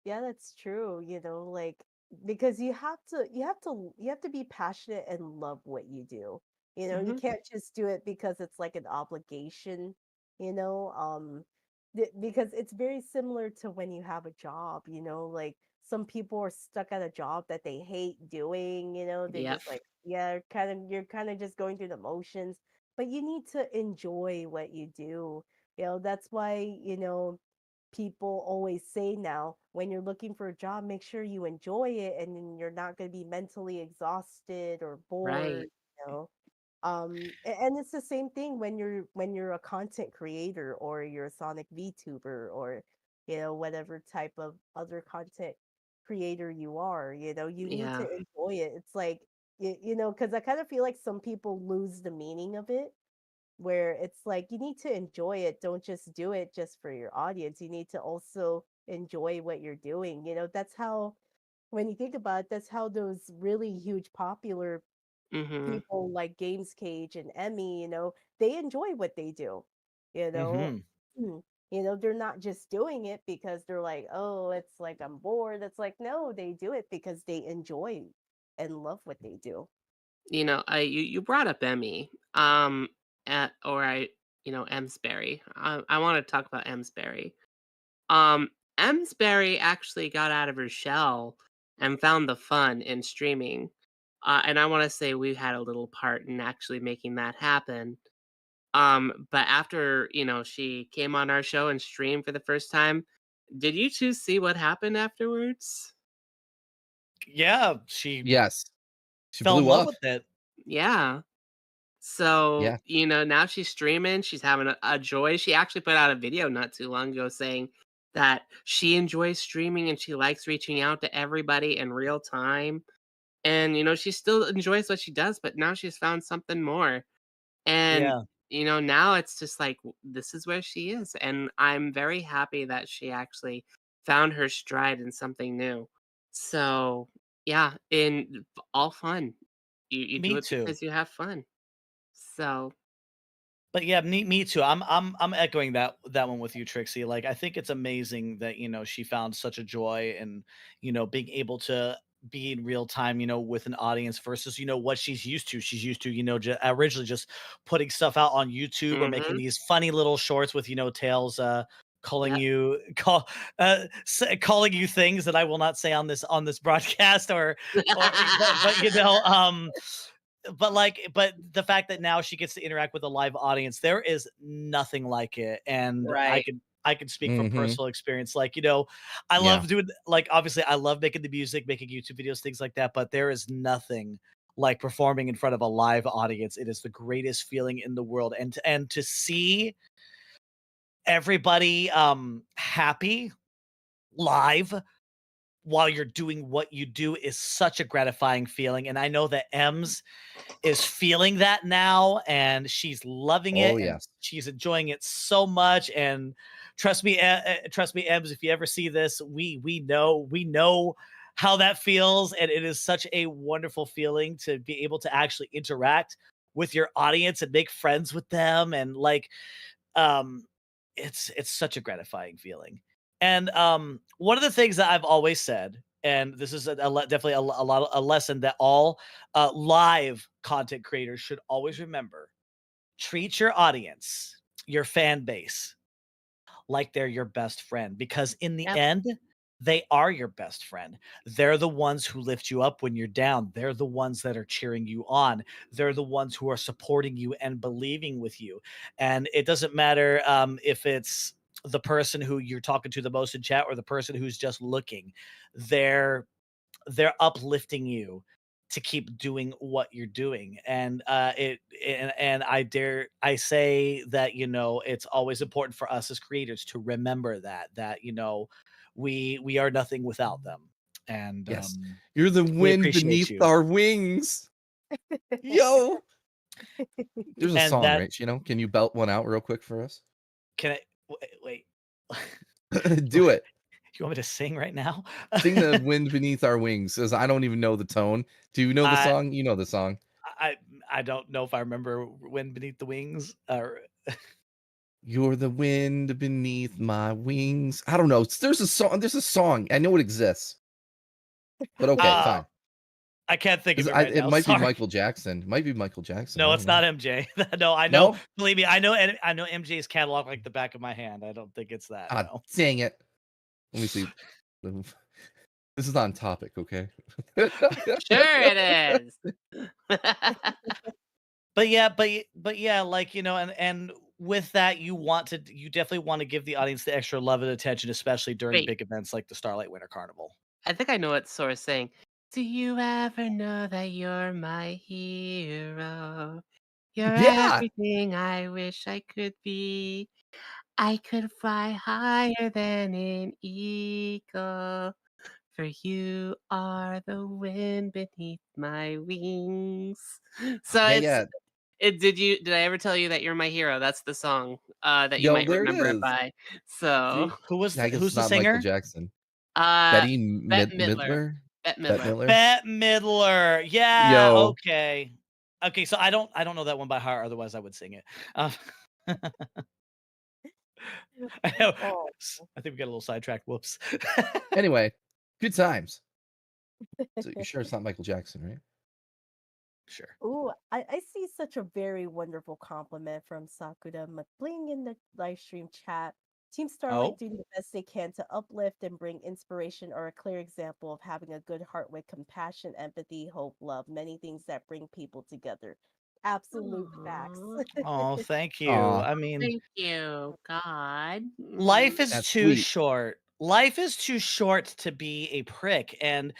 yeah, that's true. Like because you have to be passionate and love what you do. You Hmm. can't just do it because it's like an obligation, you know. Because it's very similar to when you have a job, like some people are stuck at a job that they hate doing, they Yep. just like, yeah, you're kind of just going through the motions, but you need to enjoy what you do. That's why, people always say now when you're looking for a job, make sure you enjoy it and then you're not going to be mentally exhausted or bored, Right. you know. And it's the same thing when you're a content creator or you're a Sonic VTuber or whatever type of other content creator you are, you need to Yeah. enjoy it. It's like because I kind of feel like some people lose the meaning of it, where it's like you need to enjoy it. Don't just do it just for your audience. You need to also enjoy what you're doing. That's how, when you think about it, that's how those really huge popular Hmm. people like Games Cage and Emmy, they enjoy what they do. You know, Hmm. Mm. They're not just doing it because they're like, oh, it's like I'm bored. It's like, no, they do it because they enjoy and love what they do. You brought up Emmy, or Emsbury. I want to talk about Emsbury. Um, Emsbury actually got out of her shell and found the fun in streaming. And I want to say we had a little part in actually making that happen. But after, she came on our show and streamed for the first time, did you two see what happened afterwards? Yeah, she Yes. She fell in blew love up. with it. Yeah. So, Yeah. now she's streaming, she's having a joy. She actually put out a video not too long ago saying that she enjoys streaming and she likes reaching out to everybody in real time. And, she still enjoys what she does, but now she's found something more. And, Yeah. now it's just like, this is where she is. And I'm very happy that she actually found her stride in something new. So, yeah, in all fun. You do Me it too. because you have fun. So, But yeah, me too. I'm echoing that one with you, Trixie. Like I think it's amazing that she found such a joy and being able to be in real time, with an audience versus, what she's used to. She's used to, originally just putting stuff out on YouTube or making Mhm. these funny little shorts with, Tails calling Yep. you calling you things that I will not say on this broadcast or but the fact that now she gets to interact with a live audience, there is nothing like it. And Right. I can speak from Mhm. personal experience. Like, I Yeah. love doing, like, obviously I love making the music, making YouTube videos, things like that, but there is nothing like performing in front of a live audience. It is the greatest feeling in the world. And to see everybody happy live while you're doing what you do is such a gratifying feeling. And I know that Ems is feeling that now, and she's loving Oh it, and yes. she's enjoying it so much. And trust me, Ems, if you ever see this, we know how that feels, and it is such a wonderful feeling to be able to actually interact with your audience and make friends with them. And like, um it's such a gratifying feeling. And one of the things that I've always said, and this is definitely a lesson that all live content creators should always remember: treat your audience, your fan base, like they're your best friend, because in the Yep. end, they are your best friend. They're the ones who lift you up when you're down. They're the ones that are cheering you on. They're the ones who are supporting you and believing with you. And it doesn't matter if it's the person who you're talking to the most in chat or the person who's just looking. They're they're uplifting you to keep doing what you're doing. And and I say that, it's always important for us as creators to remember that we are nothing without them. And Yes. You're the we wind appreciate beneath you. our wings. Yo. There's a And song, that right, Shino? Can you belt one out real quick for us? can I wait. Do it. You want me to sing right now? Sing the wind beneath our wings, as I don't even know the tone. Do you know the I song? You know the song. I I don't know if I remember Wind Beneath the Wings or You're the wind beneath my wings. I don't know. There's a song. There's a song. I know it exists. But okay, uh fine. I can't think of it right It now. might be Sorry. Michael Jackson. It might be Michael Jackson. I No, don't it's not know. MJ. No, I know. No? Believe me, I know MJ's catalog like the back of my hand. I don't think it's that. Ah, No. dang it. Let me see. This is on topic, okay? Sure it is. But yeah, like, and with that, you definitely want to give the audience the extra love and attention, especially during Wait, big events like the Starlight Winter Carnival. I think I know what Sora's saying. Do you ever know that you're my hero? You're Yeah. everything I wish I could be. I could fly higher than an eagle. For you are the wind beneath my wings. So Yeah, yeah. did I ever tell you that you're my hero? That's the song that you Yo, might there it remember it is. by. So See? Yeah, I guess Who's it's the not Michael singer? Jackson. uh Betty Bette Midler. Midler? Bette Bette Midler. Midler? Bette Midler. Yeah, Yo. okay. Okay, so I don't know that one by heart, otherwise I would sing it. Um, I know. Oh. I think we got a little sidetracked. Whoops. Anyway, good times. So you're sure it's not Michael Jackson, right? Sure. Ooh, I see such a very wonderful compliment from Sakura McBling in the live stream chat. Team Starlight Oh, doing the best they can to uplift and bring inspiration are a clear example of having a good heart with compassion, empathy, hope, love, many things that bring people together. Absolute facts. Aw. oh, thank you. Aw, I mean, Thank you, God. life is that's too sweet. short. Life is too short to be a prick. And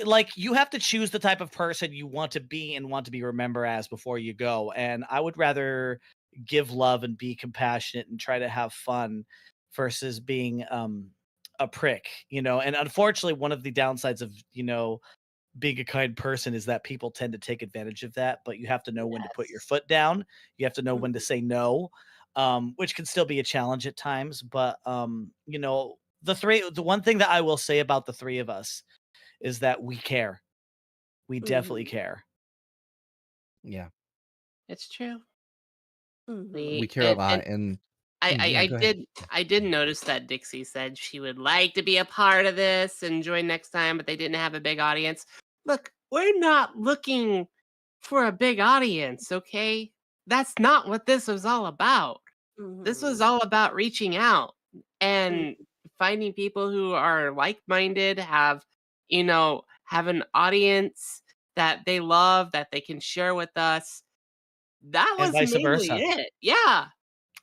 like, you have to choose the type of person you want to be and want to be remembered as before you go. And I would rather give love and be compassionate and try to have fun versus being a prick. And unfortunately, one of the downsides of, being a kind person is that people tend to take advantage of that, but you have to know when to put your Yes. foot down. You have to know when to Mhm. say no, which can still be a challenge at times. But the one thing that I will say about the three of us is that we care. We definitely Mhm. care. Yeah, It's true. Hmm. we We care a and lot, and I, I Yeah, I go ahead. did I did notice that Dixie said she would like to be a part of this and join next time, but they didn't have a big audience. Look, we're not looking for a big audience, okay? That's not what this was all about. This was Mhm. all about reaching out Mm. and finding people who are like-minded, have an audience that they love, that they can share with us. That And was vice mainly versa. it. Yeah.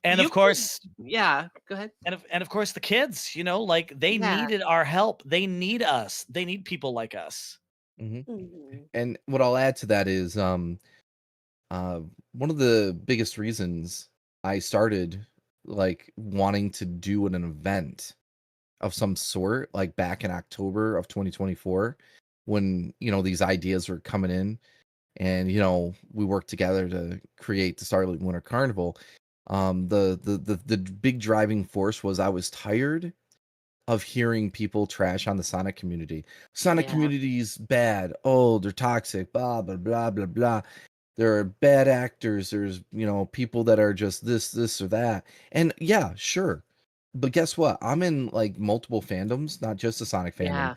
And You of could course, Yeah, go ahead. and of course the kids, like they Yeah, needed our help. They need us. They need people like us. Hmm. Mhm. And what I'll add to that is, uh, one of the biggest reasons I started like wanting to do an event of some sort, like back in October of 2024, when these ideas were coming in, and we worked together to create the Starlight Winter Carnival. The big driving force was I was tired of hearing people trash on the Sonic community. Sonic yeah, community's bad. Oh, they're toxic. Blah blah blah blah blah. There are bad actors. There's people that are just this or that. And yeah, sure. But guess what? I'm in like multiple fandoms, not just the Sonic fandom. yeah,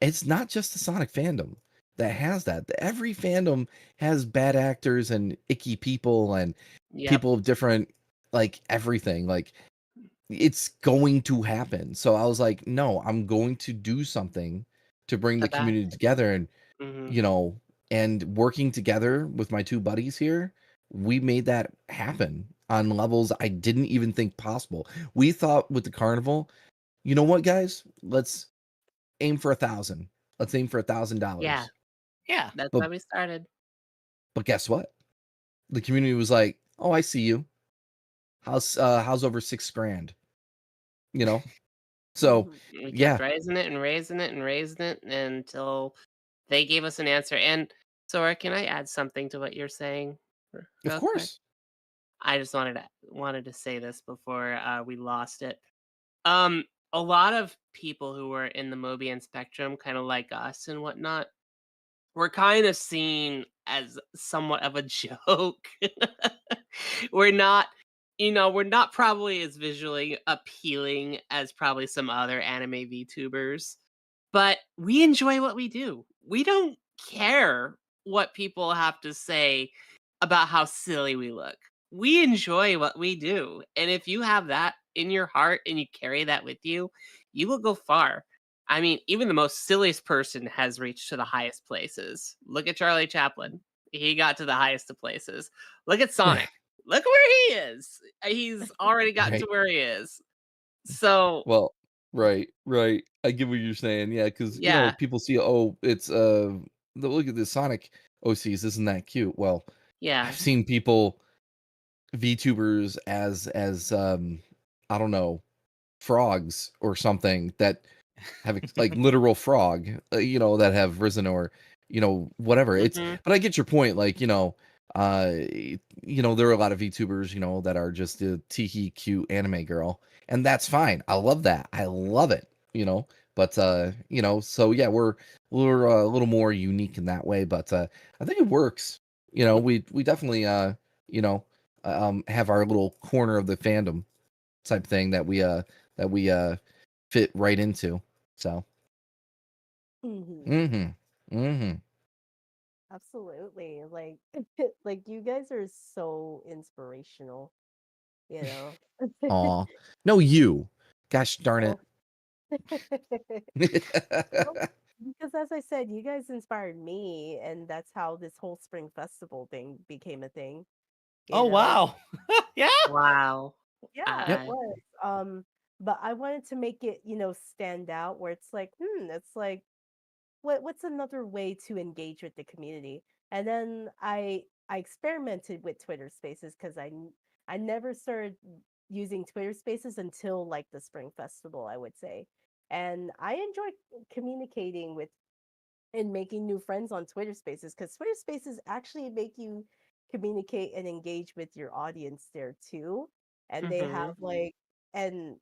It's not just the Sonic fandom that has that. Every fandom has bad actors and icky people and yep, people of different, like, everything. Like, it's going to happen. So I was like, no, I'm going to do something to bring to the that. community together. And Mhm. you know, and working together with my two buddies here, we made that happen on levels I didn't even think possible. We thought with the carnival, you know what, guys? Let's aim for 1,000. Let's aim for Yeah, $1,000. Yeah. that's But how we started. guess what? The community was like, "Oh, I see you. How's over 6 grand?" You know. So Mhm. We kept yeah, raising it and raising it and raising it until they gave us an answer. And Sora, can I add something to what you're saying of real quick? course. I just wanted to say this before we lost it. Um, a lot of people who were in the Mobian spectrum, kind of like us and whatnot, were kind of seen as somewhat of a joke. we're not, we're not probably as visually appealing as probably some other anime VTubers, but we enjoy what we do. We don't care what people have to say about how silly we look. We enjoy what we do. And if you have that in your heart and you carry that with you, you will go far. I mean, even the most silliest person has reached to the highest places. Look at Charlie Chaplin. He got to the highest of places. Look at Sonic. Look where he is. He's already gotten to Right. where he is. So, Well, right, right. I get what you're saying. Yeah, because yeah, people see, oh, it's look at the Sonic OCs, isn't that cute? Well, yeah. I've seen people VTubers as I don't know, frogs or something that have like literal frog, that have risen, or whatever. It's Hmm. But I get your point. Like, there are a lot of VTubers, that are just a tiki cute anime girl, and that's fine. I love that. I love it. But so yeah, we're a little more unique in that way. But I think it works. We definitely you know have our little corner of the fandom type thing that we fit right into. So, Mhm. mhm. Mhm. Absolutely. Like like you guys are so inspirational, you know. Aw. No, you. Gosh darn it. Oh. Well, because as I said, you guys inspired me, and that's how this whole spring festival thing became a thing, you Oh know? wow. Yeah. Wow. Yeah, it Yep. I, was. But I wanted to make it, stand out where it's like, it's like what's another way to engage with the community? And then I experimented with Twitter Spaces because I never started using Twitter Spaces until like the Spring Festival, I would say. And I enjoy communicating with and making new friends on Twitter Spaces because Twitter Spaces actually make you communicate and engage with your audience there too. And they have mhm. like and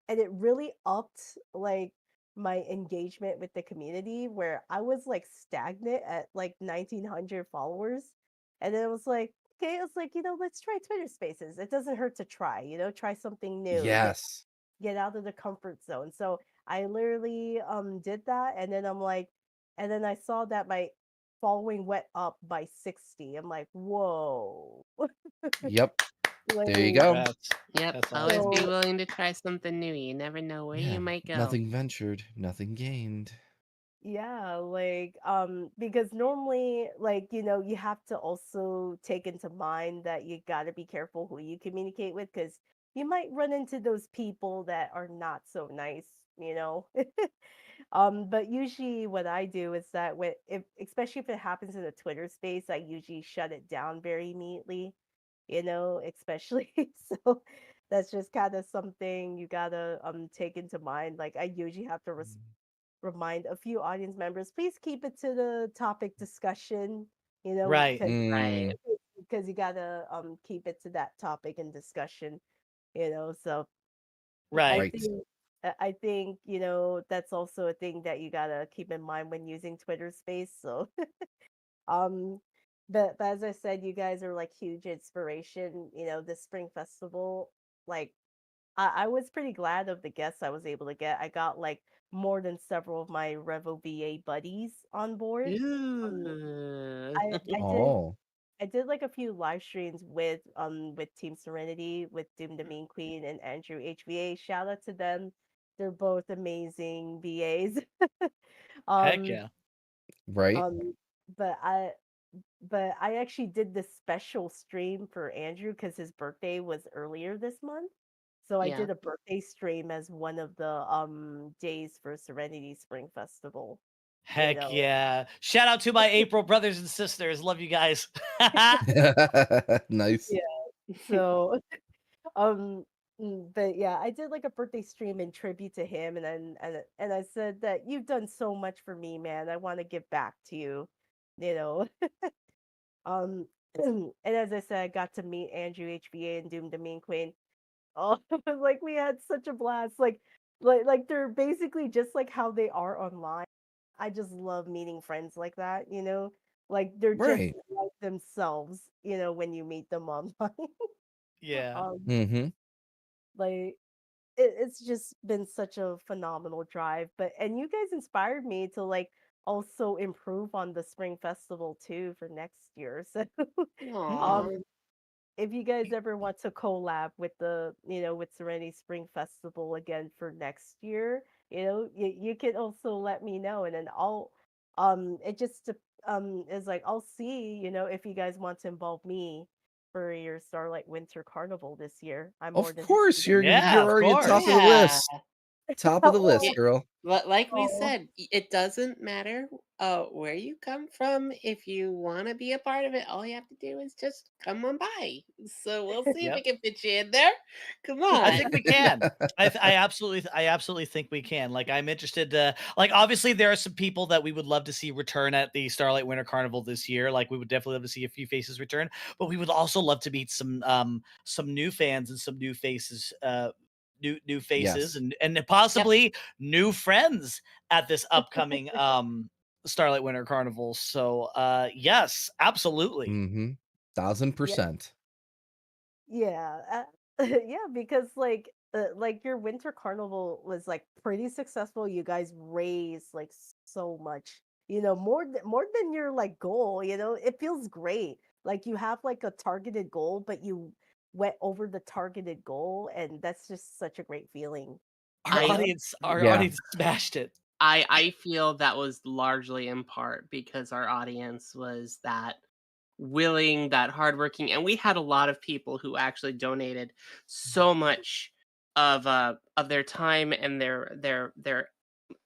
it really upped like my engagement with the community where I was like stagnant at like 1900 followers. And then it was like, okay, it's like, let's try Twitter Spaces. It doesn't hurt to try, try something new, Yes. get out of the comfort zone. So I literally did that, and then and then I saw that my following went up by 60. I'm like, whoa. Yep. Like, There you go. Yep. That's Always awesome. be so willing to try something new. You never know where Yeah. you might go. Nothing ventured, nothing gained. yeah, like because normally, like, you have to also take into mind that you got to be careful who you communicate with, because you might run into those people that are not so nice, you know. But usually what I do is that when if especially if it happens in a Twitter space, I usually shut it down very immediately, especially. So that's just kind of something you gotta take into mind. Like, I usually have to remind a few audience members, please keep it to the topic discussion, Right. Right. because you gotta keep it to that topic and discussion, so I Right. Right. think that's also a thing that you gotta keep in mind when using Twitter Space. So um but as I said, you guys are like huge inspiration, the spring festival. Like, I was pretty glad of the guests I was able to get. I got like more than several of my Revo VA buddies on board. Um, Ooh. I did Oh. I did like a few live streams with Team Serenity, with Doom the Mean Queen and Andrew HVA. Shout out to them. They're both amazing VAs. Heck um yeah. Right. um but I actually did this special stream for Andrew because his birthday was earlier this month. So I Yeah. did a birthday stream as one of the days for Serenity Spring Festival, you Heck know. yeah. Shout out to my April brothers and sisters. Love you guys. Nice. Yeah. So um but yeah, I did like a birthday stream in tribute to him, and then and I said that you've done so much for me, man. I want to give back to you, you know. Um and as I said, I got to meet Andrew HBA and Doom the Mean Queen. Oh, like we had such a blast. Like they're basically just like how they are online. I just love meeting friends like that, you know? Like they're just Right. like themselves, when you meet them online. Yeah. um Mm-hmm. like it's just been such a phenomenal drive. But and you guys inspired me to like also improve on the spring festival too for next year. So Aw. um if you guys ever want to collab with with Serenity Spring Festival again for next year, you can also let me know, and then I'll it just is like I'll see, if you guys want to involve me for your Starlight Winter Carnival this year. I'm more Of than happy course, to. Yeah, you're of already at top of course. the Yeah. list. Top of the list, Yeah, Oh, girl. like we oh, said, it doesn't matter where you come from. If you want to be a part of it, all you have to do is just come on by. So we'll see if we Yep. can fit you in there. Come I on. think we can. I absolutely think we can. Like, I'm interested to, like, obviously there are some people that we would love to see return at the Starlight Winter Carnival this year. Like, we would definitely love to see a few faces return, but we would also love to meet some new fans and some new faces, new faces, Yes. and Yep. possibly new friends at this upcoming Starlight Winter Carnival. So yes, absolutely. Mm-hmm. yeah. 1000%. Yeah, yeah, because like your winter carnival was like pretty successful. You guys raised like so much, more than your like goal. It feels great. Like you have like a targeted goal, but you went over the targeted goal, and that's just such a great feeling. Our I audience, our Yeah. audience smashed it. I feel that was largely in part because our audience was that willing, that hardworking, and we had a lot of people who actually donated so much of their time and their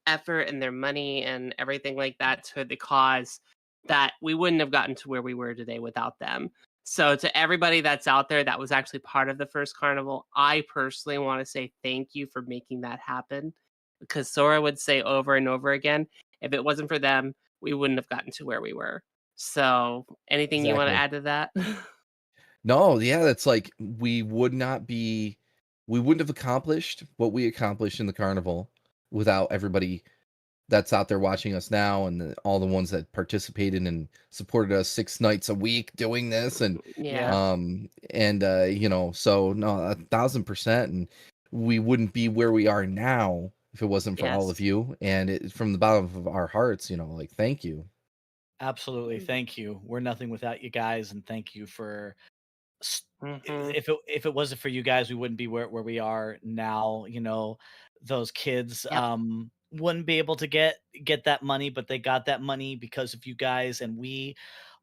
effort and their money and everything like that to the cause that we wouldn't have gotten to where we were today without them. So to everybody that's out there that was actually part of the first carnival, I personally want to say thank you for making that happen. Because Sora would say over and over again, if it wasn't for them, we wouldn't have gotten to where we were. So anything you want to Exactly. add to that? No, yeah, that's like we wouldn't have accomplished what we accomplished in the carnival without everybody that's out there watching us now, and all the ones that participated and supported us 6 nights a week doing this, and Yeah. Yeah. so no, 1,000%, and we wouldn't be where we are now if it wasn't for all of Yes. you, and from the bottom of our hearts, like, thank you. Absolutely. Thank you. We're nothing without you guys, and thank you for s- Hmm. if it wasn't for you guys, we wouldn't be where we are now. Those kids Yep. wouldn't be able to get that money, but they got that money because of you guys, and we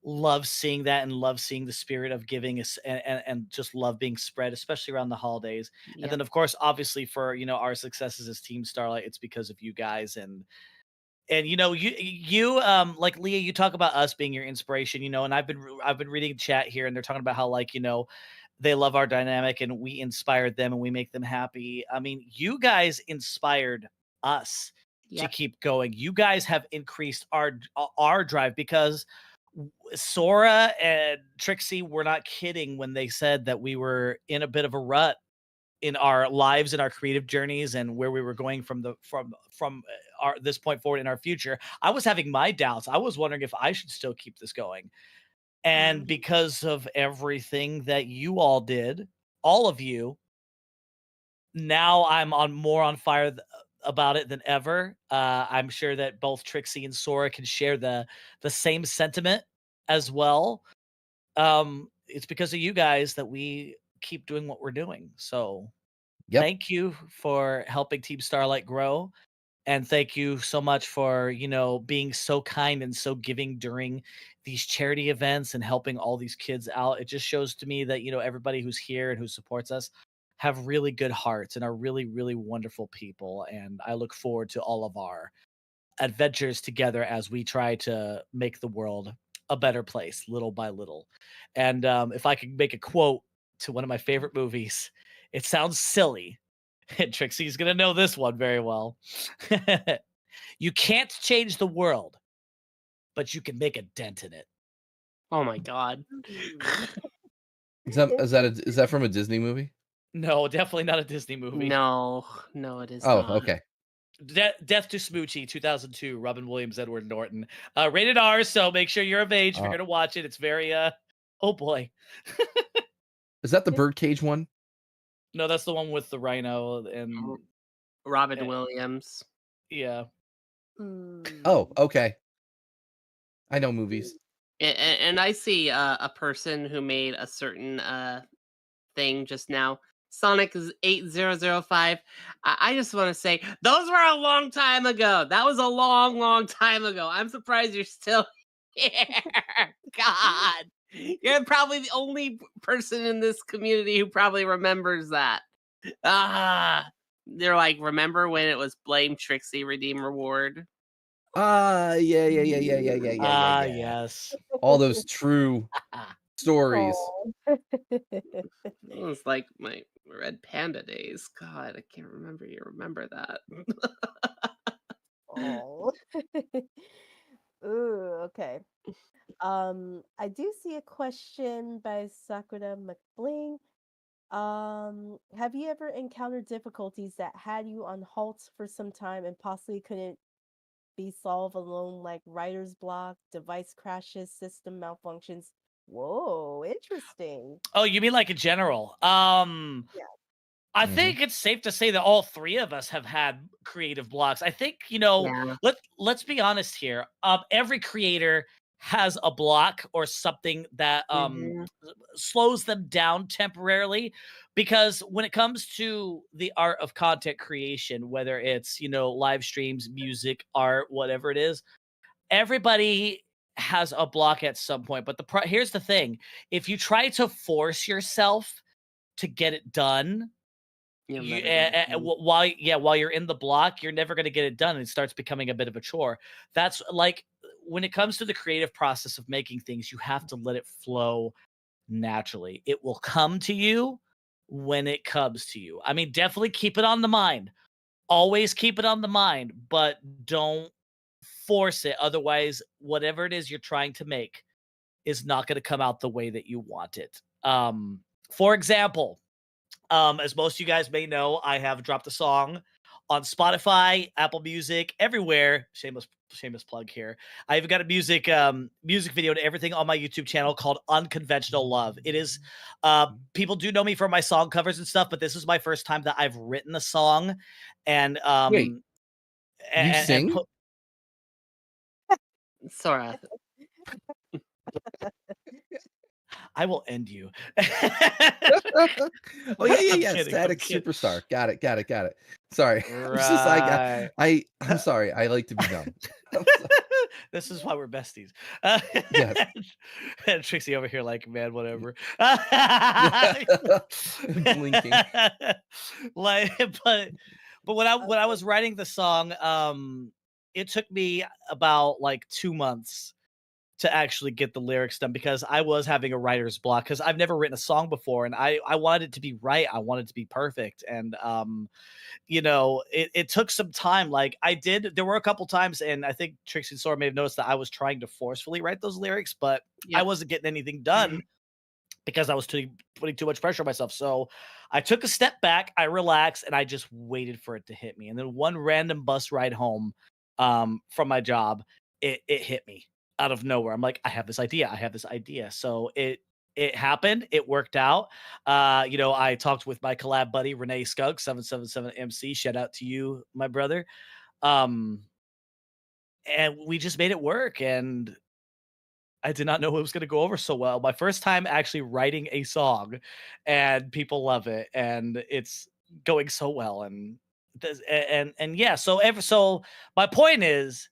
love seeing that and love seeing the spirit of giving us, and just love being spread, especially around the holidays. And then Yep. of course, obviously, for our successes as Team Starlight, it's because of you guys. And like Leah, you talk about us being your inspiration, and I've been reading chat here, and they're talking about how, like, they love our dynamic and we inspired them and we make them happy. I mean, you guys inspired us to Yep. keep going. You guys have increased our drive, because Sora and Trixie were not kidding when they said that we were in a bit of a rut in our lives and our creative journeys, and where we were going from our this point forward in our future. I was having my doubts. I was wondering if I should still keep this going. And Mhm. because of everything that you all did, all of you, now I'm more on fire about it than ever. I'm sure that both Trixie and Sora can share the same sentiment as well. It's because of you guys that we keep doing what we're doing. So Yep. thank you for helping Team Starlight grow. And thank you so much for, being so kind and so giving during these charity events and helping all these kids out. It just shows to me that, everybody who's here and who supports us have really good hearts and are really, really wonderful people. And I look forward to all of our adventures together as we try to make the world a better place little by little. And if I could make a quote to one of my favorite movies, it sounds silly, and Trixie's gonna know this one very well. You can't change the world, but you can make a dent in it. Oh my God. Mm. Is that from a Interesting. Disney movie? No, definitely not a Disney movie. No, no, it is Oh, not. okay. Death to Smoochie, 2002, Robin Williams, Edward Norton. Rated R, so make sure you're of age if you're Uh, gonna watch it. It's very oh boy. is that the Birdcage one? No, that's the one with the rhino and R- Robin uh, Williams. yeah. Oh, Mm. okay. I know movies. And I see a person who made a certain thing just now. Sonic is 8005. I just want to say those were a long time ago. That was a long, long time ago. I'm surprised you're still here. God, you're probably the only person in this community who probably remembers that. Ah, they're like, remember when it was Blame Trixie Redeem Reward? Yeah, yeah, yeah, yeah, yeah, yeah, yeah, yeah, Ah, yeah. yes. All those true stories. Oh. It was like my Red Panda days. God, I can't remember you remember that. Oh. Ooh, okay. I do see a question by Sakura McBling. Have you ever encountered difficulties that had you on halt for some time and possibly couldn't be solved alone, like writer's block, device crashes, system malfunctions? Whoa, interesting. Oh, you mean like in general? Yeah. I Hmm. think it's safe to say that all three of us have had creative blocks. I think, Yeah. let's be honest here. Every creator has a block or something that Hmm. slows them down temporarily, because when it comes to the art of content creation, whether it's, live streams, music, art, whatever it is, everybody has a block at some point. But here's the thing: if you try to force yourself to get it done, You'll you never get it done. while you're in the block, you're never going to get it done, and it starts becoming a bit of a chore. That's like, when it comes to the creative process of making things, you have to let it flow naturally. It will come to you when it comes to you. I mean, definitely keep it on the mind. Always keep it on the mind, but don't force it. Otherwise, whatever it is you're trying to make is not going to come out the way that you want it. For example, as most of you guys may know, I have dropped a song on Spotify, Apple Music, everywhere. Shameless plug here. I even got a music video to everything on my YouTube channel called Unconventional Love. It is people do know me for my song covers and stuff, but this is my first time that I've written a song and Wait, you and sing? put Sora. I will end you. Oh yeah, I'm yeah. kidding. I'm Static kidding. Superstar. Got it. Sorry. I'm just like Right. I'm sorry. I like to be dumb. This is why we're besties. Yes. And Trixie over here, like, man, whatever. Blinking. Like, but when I was writing the song, it took me about like 2 months to actually get the lyrics done because I was having a writer's block because I've never written a song before and I wanted it to be right. I wanted it to be perfect. And it took some time. Like there were a couple times, and I think Trixie and Sora may have noticed that I was trying to forcefully write those lyrics, but I Yep. wasn't getting anything done because I was putting too much pressure on myself. So I took a step back, I relaxed, and I just waited for it to hit me. And then one random bus ride home from my job, it hit me out of nowhere. I'm like, I have this idea. So it happened. It worked out. I talked with my collab buddy Renee Skunk 777 MC. Shout out to you, my brother. Um, and we just made it work. And I did not know it was going to go over so well. My first time actually writing a song, and people love it, and it's going so well. And yeah. So my point is,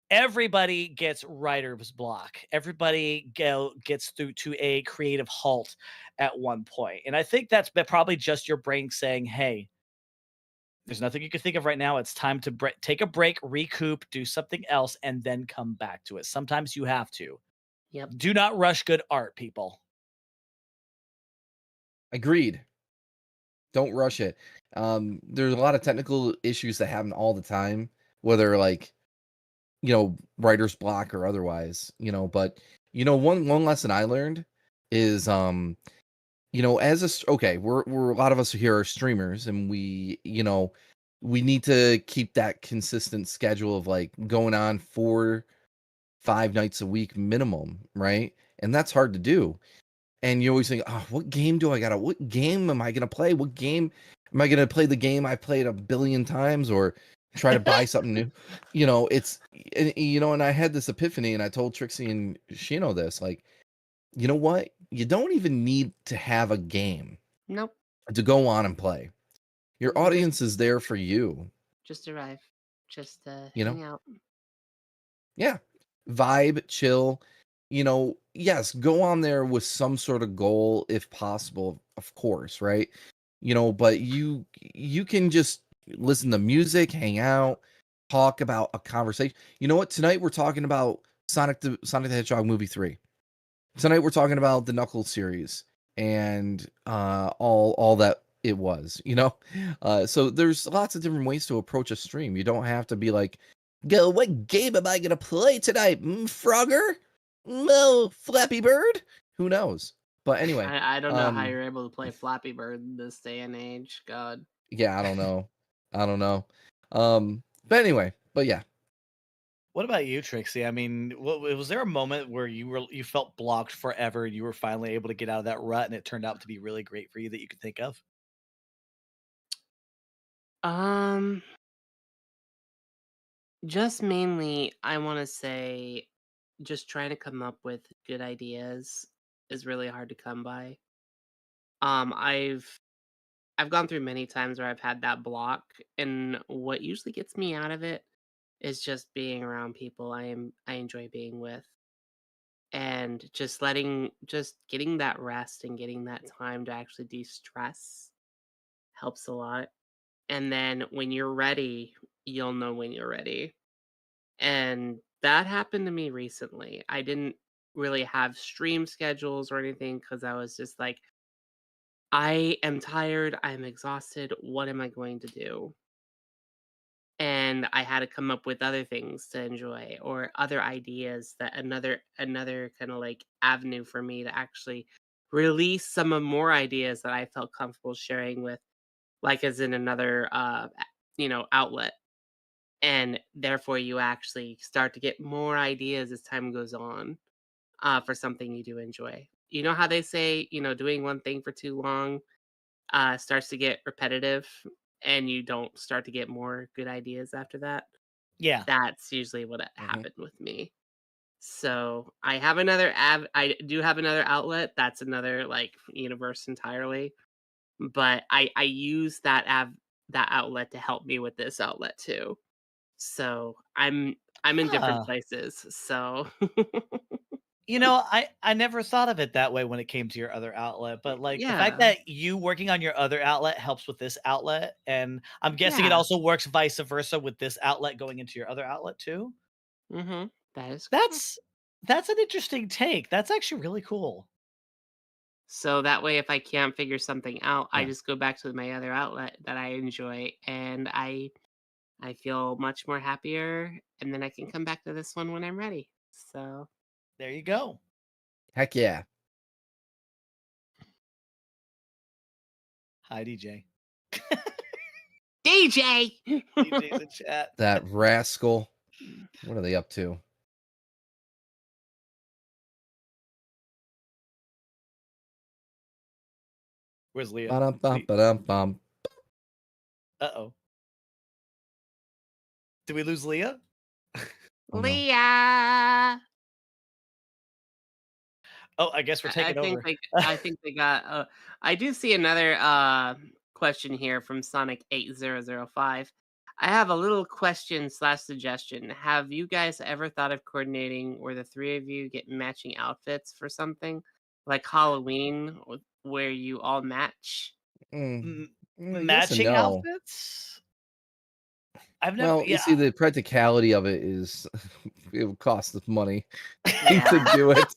everybody gets writer's block. Everybody gets through to a creative halt at one point, and I think that's probably just your brain saying, "Hey, there's nothing you can think of right now. It's time to take a break, recoup, do something else, and then come back to it." Sometimes you have to. Yep. Do not rush good art, people. Agreed. Don't rush it. There's a lot of technical issues that happen all the time, whether like writer's block or otherwise. But one lesson I learned is okay, we're a lot of us here are streamers, and we need to keep that consistent schedule of like going on 4-5 nights a week minimum, right? And that's hard to do. And you always think, oh, what game am I gonna play? What game am I gonna play? The game I played a billion times, or try to buy something new? And I had this epiphany, and I told Trixie and Shino this, like, you know what? You don't even need to have a game Nope. to go on and play. Your Mhm. audience is there for you. Just arrive. Just You know? hang out. Yeah. Vibe, chill. Yes, go on there with some sort of goal if possible, of course, right? But you can just listen to music, hang out, talk about a conversation. You know what? Tonight we're talking about Sonic the Hedgehog movie 3. Tonight we're talking about the Knuckles series and all that it was, so there's lots of different ways to approach a stream. You don't have to be like, go, what game am I gonna play tonight? Frogger? No, Flappy Bird? Who knows? But anyway, I don't know how you're able to play Flappy Bird in this day and age. God. yeah, I don't know. But anyway, but yeah. What about you, Trixie? I mean, was there a moment where you felt blocked forever and you were finally able to get out of that rut and it turned out to be really great for you that you could think of? Just mainly, I want to say, just trying to come up with good ideas is really hard to come by. I've gone through many times where I've had that block, and what usually gets me out of it is just being around people I enjoy being with, and just getting that rest and getting that time to actually de-stress helps a lot. And then when you're ready, you'll know when you're ready. And that happened to me recently. I didn't really have stream schedules or anything because I was just like, I am tired, I'm exhausted, what am I going to do? And I had to come up with other things to enjoy or other ideas, that another kind of like avenue for me to actually release some of more ideas that I felt comfortable sharing with, like as in another outlet, and therefore you actually start to get more ideas as time goes on, for something you do enjoy. You know how they say, doing one thing for too long starts to get repetitive, and you don't start to get more good ideas after that? Yeah. That's usually what Mhm. happened with me. So I do have another outlet. That's another like universe entirely. But I use that outlet to help me with this outlet too. So I'm in different Huh. places. So I never thought of it that way when it came to your other outlet, but, like, the fact yeah. that you working on your other outlet helps with this outlet, and I'm guessing it Yeah. also works vice versa with this outlet going into your other outlet too? That is correct. That's that's an interesting take. That's actually really cool. So that way if I can't figure something out, I Yeah. just go back to my other outlet that I enjoy, and I feel much more happier, and then I can come back to this one when I'm ready. So There you go. Heck yeah. Hi, DJ. DJ. DJ's in chat. That rascal. What are they up to? Where's Leah? Ba-dum, bum, ba-dum, bum. Uh-oh. Did we lose Leah? Oh no. Leah. Oh, I guess we're I taking think over. they got I do see another question here from Sonic 8005. I have a little question slash suggestion. Have you guys ever thought of coordinating where the three of you get matching outfits for something like Halloween, where you all match? Mm, M yes and Matching no. outfits? I've never Well, you yeah. see, the practicality of it is it would cost us money to Yeah. do it.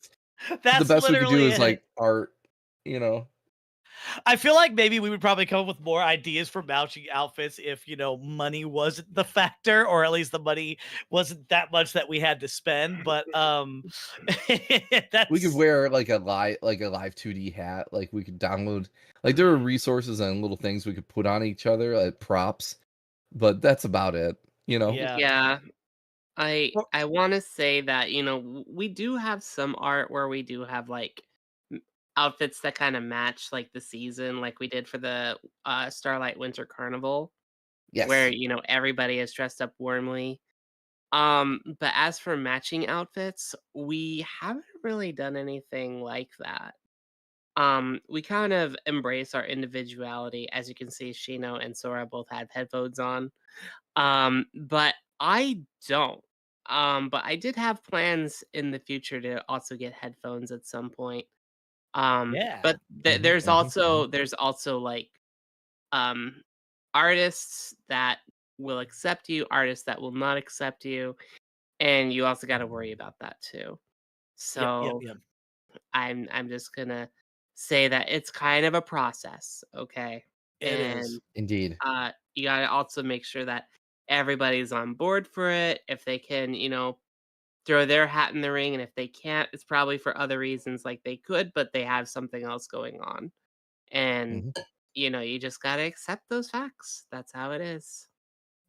The That's best we could do literally is it. like art, you know. I feel like maybe we would probably come up with more ideas for matching outfits if, money wasn't the factor, or at least the money wasn't that much that we had to spend, but, We could that's wear like a live 2D hat. Like we could download like there are resources and little things we could put on each other, like props, but that's about it, you know. yeah. Yeah. I Well, I want to say that we do have some art where we do have like m- outfits that kind of match like the season, like we did for the Starlight Winter Carnival, where Yes. everybody is dressed up warmly. But as for matching outfits, we haven't really done anything like that. We kind of embrace our individuality. As you can see, Shino and Sora both have headphones on. But I don't. But I did have plans in the future to also get headphones at some point. yeah. But there's also like um artists that will accept you, artists that will not accept you, and you also got to worry about that too. Yep, yep, So yep. I'm just gonna say that it's kind of a process, okay? It is. And Indeed. you gotta also make sure that everybody's on board for it. If they can, throw their hat in the ring, and if they can't, it's probably for other reasons. Like they could, but they have something else going on, and Mhm. you just gotta accept those facts. That's how it is.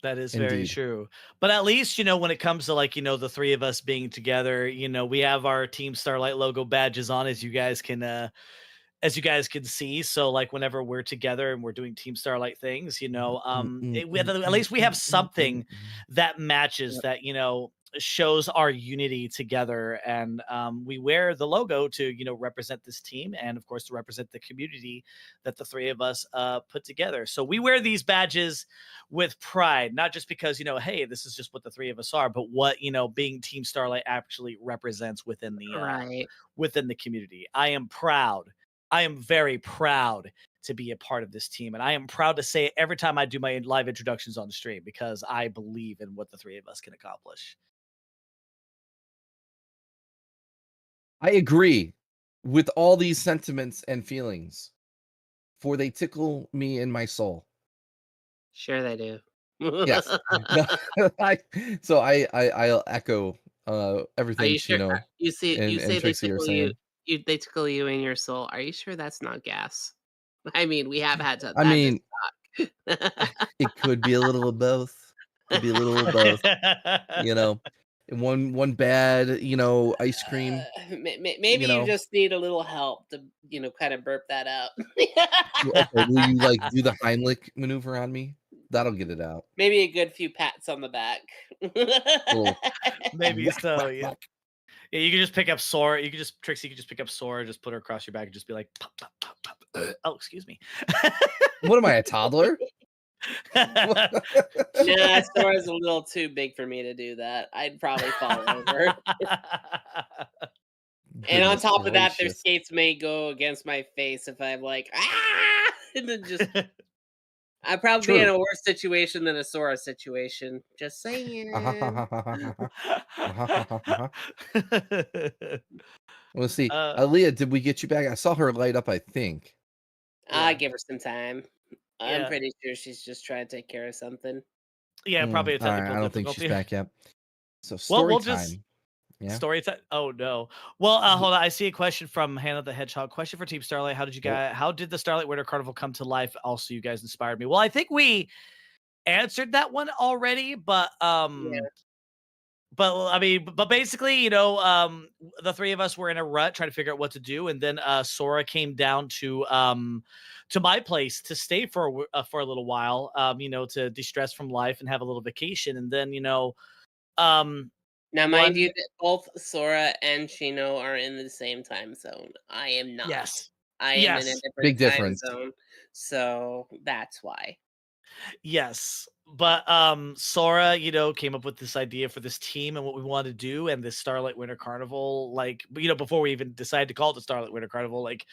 That is very Indeed. true. But at least, when it comes to like, the three of us being together, we have our Team Starlight logo badges on, as you guys can see. So like whenever we're together and we're doing Team Starlight things, at least we have something that matches Yep. that, shows our unity together. And we wear the logo to, represent this team, and of course to represent the community that the three of us put together. So we wear these badges with pride, not just because, hey, this is just what the three of us are, but what, being Team Starlight actually represents Right. within the community. I am proud. I am very proud to be a part of this team. And I am proud to say it every time I do my live introductions on the stream, because I believe in what the three of us can accomplish. I agree with all these sentiments and feelings, for they tickle me in my soul. Sure they do. Yes. No, I'll echo Are everything you sure? Shino You and say they Trixie are tickle you. saying. They tickle you in your soul. Are you sure that's not gas? I mean, we have had I that this mean, talk. It could be a little of both. Could be a little of both. You know, and one bad, ice cream. Maybe You you know, just need a little help to, kind of burp that out. okay. Will you like do the Heimlich maneuver on me? That'll get it out. Maybe a good few pats on the back. Little Maybe whack, so, whack, yeah. whack. Yeah, you can just pick up Sora. Trixie, you can just pick up Sora, just put her across your back and just be like, pop, pop, pop, pop. Oh, excuse me. What am I, a toddler? Nah, Sora's a little too big for me to do that. I'd probably fall over. And on Goodness top of that, their gracious. skates may go against my face if I'm like, ah! And then just, I'd probably be in True. a worse situation than a Sora situation. Just saying. Let's see. uh, Leah, did we get you back? I saw her light up, I think. I yeah, give her some time. I'm yeah, pretty sure she's just trying to take care of something. yeah. Probably a All right, technical I don't think she's difficulty. back yet. So Well, story we'll just time. Yeah. story time. Oh no. Well, hold on. I see a question from Hannah the Hedgehog. Question for Team Starlight. Oh, How did the Starlight Winter Carnival come to life? Also, you guys inspired me. Well, I think we answered that one already, Yeah. I mean, but basically, the three of us were in a rut trying to figure out what to do, and then Sora came down to my place to stay for a little while, to de-stress from life and have a little vacation, and then um, Now, mind one you, that both Sora and Shino are in the same time zone. I am not. yes, I am in a yes, different big time difference. zone, so that's why. yes. But Sora, came up with this idea for this team and what we wanted to do, and this Starlight Winter Carnival, like, before we even decided to call it the Starlight Winter Carnival, like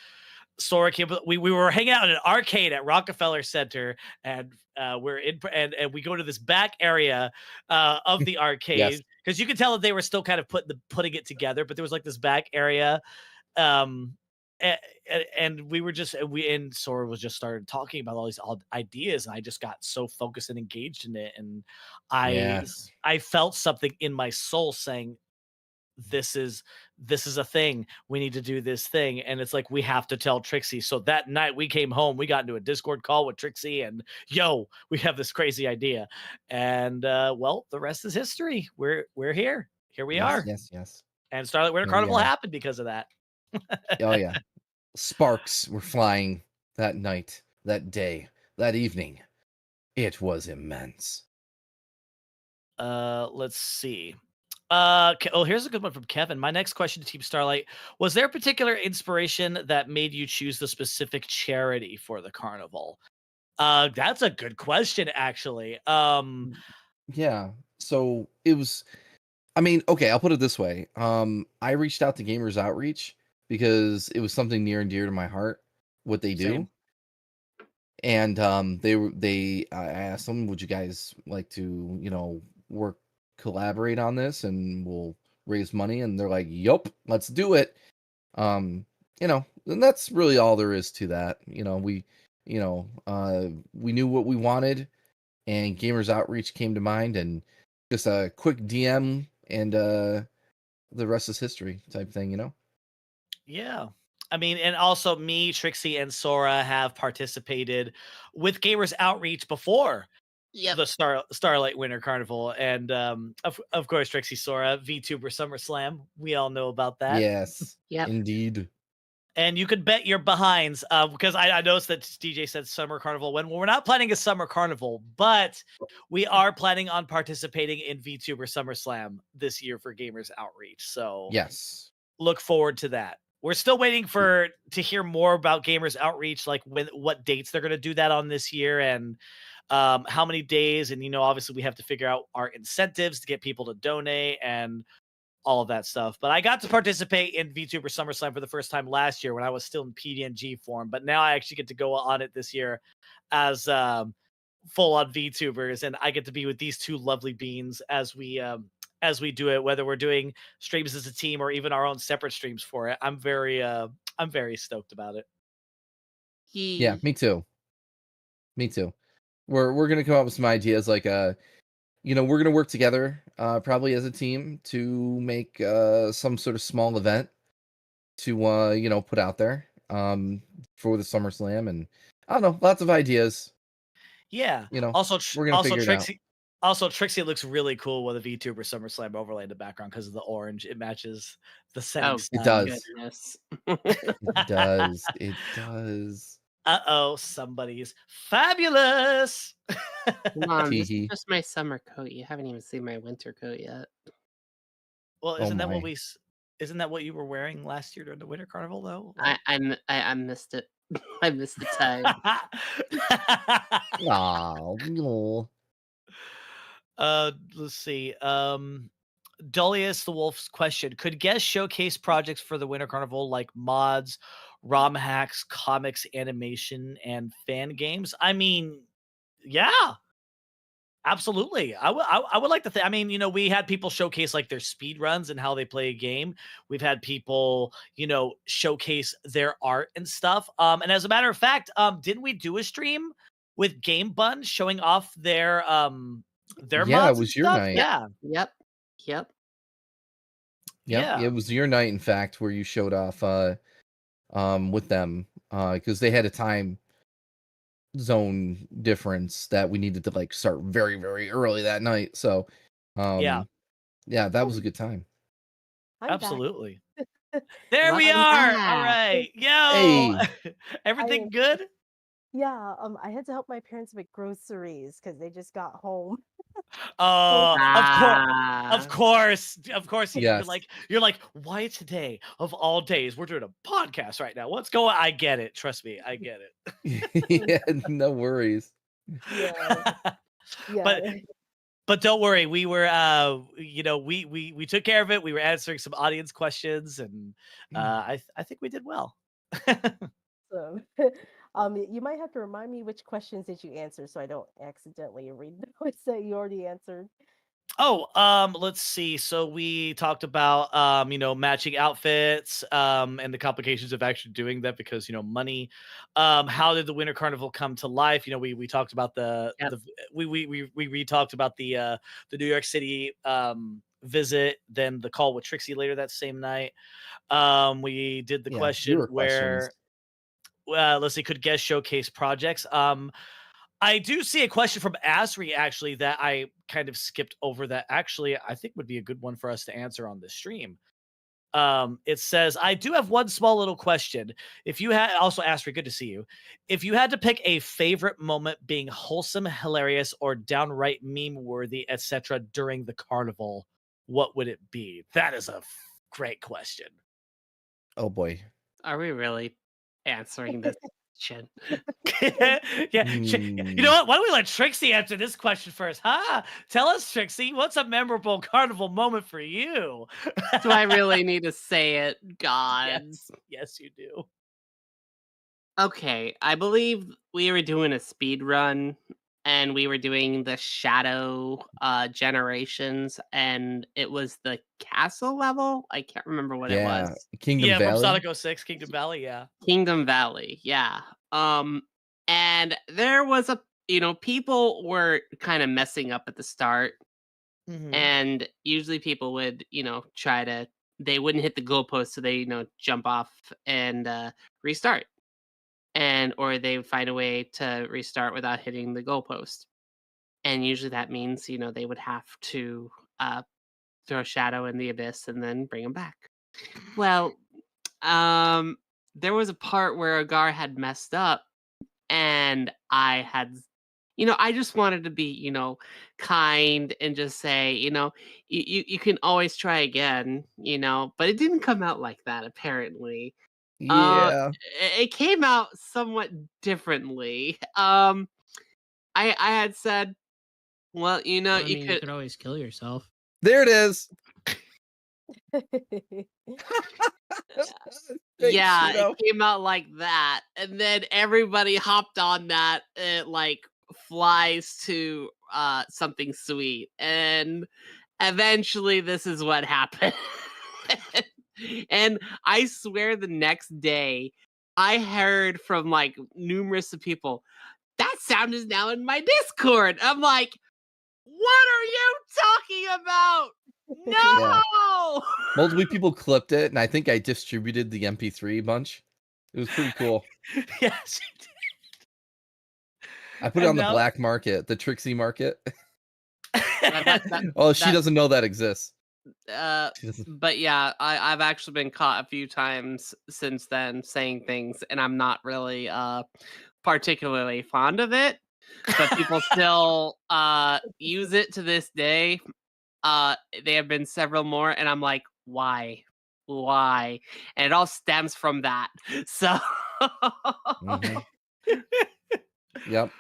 Sora came. We were hanging out in an arcade at Rockefeller Center, and we're in, and we go to this back area of the Yes. arcade because you could tell that they were still kind of putting it together, but there was like this back area, um, and we were just we and Sora was just started talking about all these odd ideas, and I just got so focused and engaged in it, and I Yes. I felt something in my soul saying, this is a thing. We need to do this thing. And it's like we have to tell Trixie. So that night we came home, we got into a Discord call with Trixie and we have this crazy idea. And well, the rest is history. We're here. Here we Yes. are. Yes. Yes. And Starlight Winter Here we Carnival are. happened because of that. Oh yeah. Sparks were flying that night, that day, that evening. It was immense. Let's see. Here's a good one from Kevin. My next question to Team Starlight: was there a particular inspiration that made you choose the specific charity for the carnival? That's a good question, actually. Yeah. So it was, I mean, okay, I'll put it this way. I reached out to Gamers Outreach because it was something near and dear to my heart, what they do. Same. And I asked them, would you guys like to, work collaborate on this and we'll raise money? And they're like, yup, let's do it. And that's really all there is to that. We knew what we wanted, and Gamers Outreach came to mind, and just a quick DM, and the rest is history type thing. Yeah. I mean, and also me, Trixie, and Sora have participated with Gamers Outreach before Yep. the Starlight Winter Carnival, and of course Trixie, Sora, VTuber SummerSlam. We all know about that. Yes, Yep. indeed. And you could bet your behinds, because I noticed that DJ said Summer Carnival. When we're not planning a Summer Carnival, but we are planning on participating in VTuber SummerSlam this year for Gamers Outreach. So Yes. look forward to that. We're still waiting to hear more about Gamers Outreach, like what dates they're going to do that on this year, and how many days. And obviously we have to figure out our incentives to get people to donate and all of that stuff. But I got to participate in VTuber SummerSlam for the first time last year when I was still in PDNG form. But now I actually get to go on it this year as full on VTubers, and I get to be with these two lovely beings as we do it, whether we're doing streams as a team or even our own separate streams for it. I'm very stoked about it. Yeah, He. me too. Me too. We're gonna come up with some ideas, like we're gonna work together, probably as a team, to make some sort of small event to put out there for the SummerSlam, and I don't know, lots of ideas. Yeah. You know, Also, we're gonna figure it out. Trixie looks really cool with a VTuber SummerSlam overlay in the background because of the orange. It matches the setting Oh It sun. does. goodness. It does. It does. Uh-oh, somebody's fabulous. Come on, this is Teehee. just my summer coat. You haven't even seen my winter coat yet. Well, Oh my. isn't that what you were wearing last year during the Winter Carnival though? I missed it. I missed the time. Aw, no. Let's see. Dullius the Wolf's question: could guests showcase projects for the Winter Carnival like mods, ROM hacks, comics, animation, and fan games? I mean, yeah, absolutely. I would like to think. I mean, we had people showcase like their speed runs and how they play a game. We've had people, showcase their art and stuff. And as a matter of fact, didn't we do a stream with Game Bun showing off their Yeah, it mods and was your stuff? night. Yep. Yeah. Yep. Yep. Yep, Yeah. it was your night, in fact, where you showed off with them because they had a time zone difference that we needed to like start very, very early that night. So Yeah. yeah, that was a good time. I'm back. Absolutely. There we Welcome are. All back. right. Yo. Hey. Everything good? Yeah, I had to help my parents make groceries because they just got home. Of Ah. course. You're Yes. like, why today of all days? We're doing a podcast right now. What's going? I get it. Trust me, I get Yeah, no worries. Yeah, But yeah. but don't worry. We were we took care of it. We were answering some audience questions, and I think we did well. So, you might have to remind me which questions did you answer so I don't accidentally read those that you already answered. Oh, let's see. So we talked about matching outfits, and the complications of actually doing that because money. How did the Winter Carnival come to life? We talked about Yep. we talked about the New York City visit, then the call with Trixie later that same night. We did the Yeah, question viewer questions. where let's see, could guest showcase projects. I do see a question from Asri actually that I kind of skipped over that actually I think would be a good one for us to answer on this stream. It says, I do have one small little question. If you had also Asri, good to see you. If you had to pick a favorite moment being wholesome, hilarious, or downright meme worthy, etc. during the carnival, what would it be? That is a great question. Oh boy. Are we really answering this question? Yeah. You know what? Why don't we let Trixie answer this question first? Huh? Tell us, Trixie, what's a memorable carnival moment for you? Do I really need to say it? God. Yes, you do. Okay, I believe we were doing a speed run and we were doing the shadow generations and it was the castle level. I can't remember what it Yeah, was. Kingdom Yeah, from Valley. Sonic 06, Kingdom Valley, yeah. Kingdom Valley, yeah. And there was people were kind of messing up at the start, and usually people would, they wouldn't hit the goalpost, so they, jump off and restart, and or they would find a way to restart without hitting the goalpost, and usually that means, they would have to throw Shadow in the abyss and then bring him back. Well, there was a part where Agar had messed up and I just wanted to be, kind and just say, you can always try again, but it didn't come out like that apparently. Yeah. It came out somewhat differently. I had said, well, Well, I you mean, you could. could always kill yourself. There it is. Thanks, Yeah, Shino. it came out like that, and then everybody hopped on that. It like flies to something sweet, and eventually, this is what happened. And I swear, the next day, I heard from like numerous of people that sound is now in my Discord. I'm like, what are you talking about? Yeah. No. Multiple people clipped it, and I think I distributed the MP3 bunch. It was pretty cool. Yes, I put it And on the now black market, the Trixie market. That Oh, she that doesn't know that exists. uh She doesn't. but yeah, I've actually been caught a few times since then saying things, and I'm not really particularly fond of it, but people still use it to this day. There have been several more, and I'm like, why? And it all stems from that. So Mhm. Yep.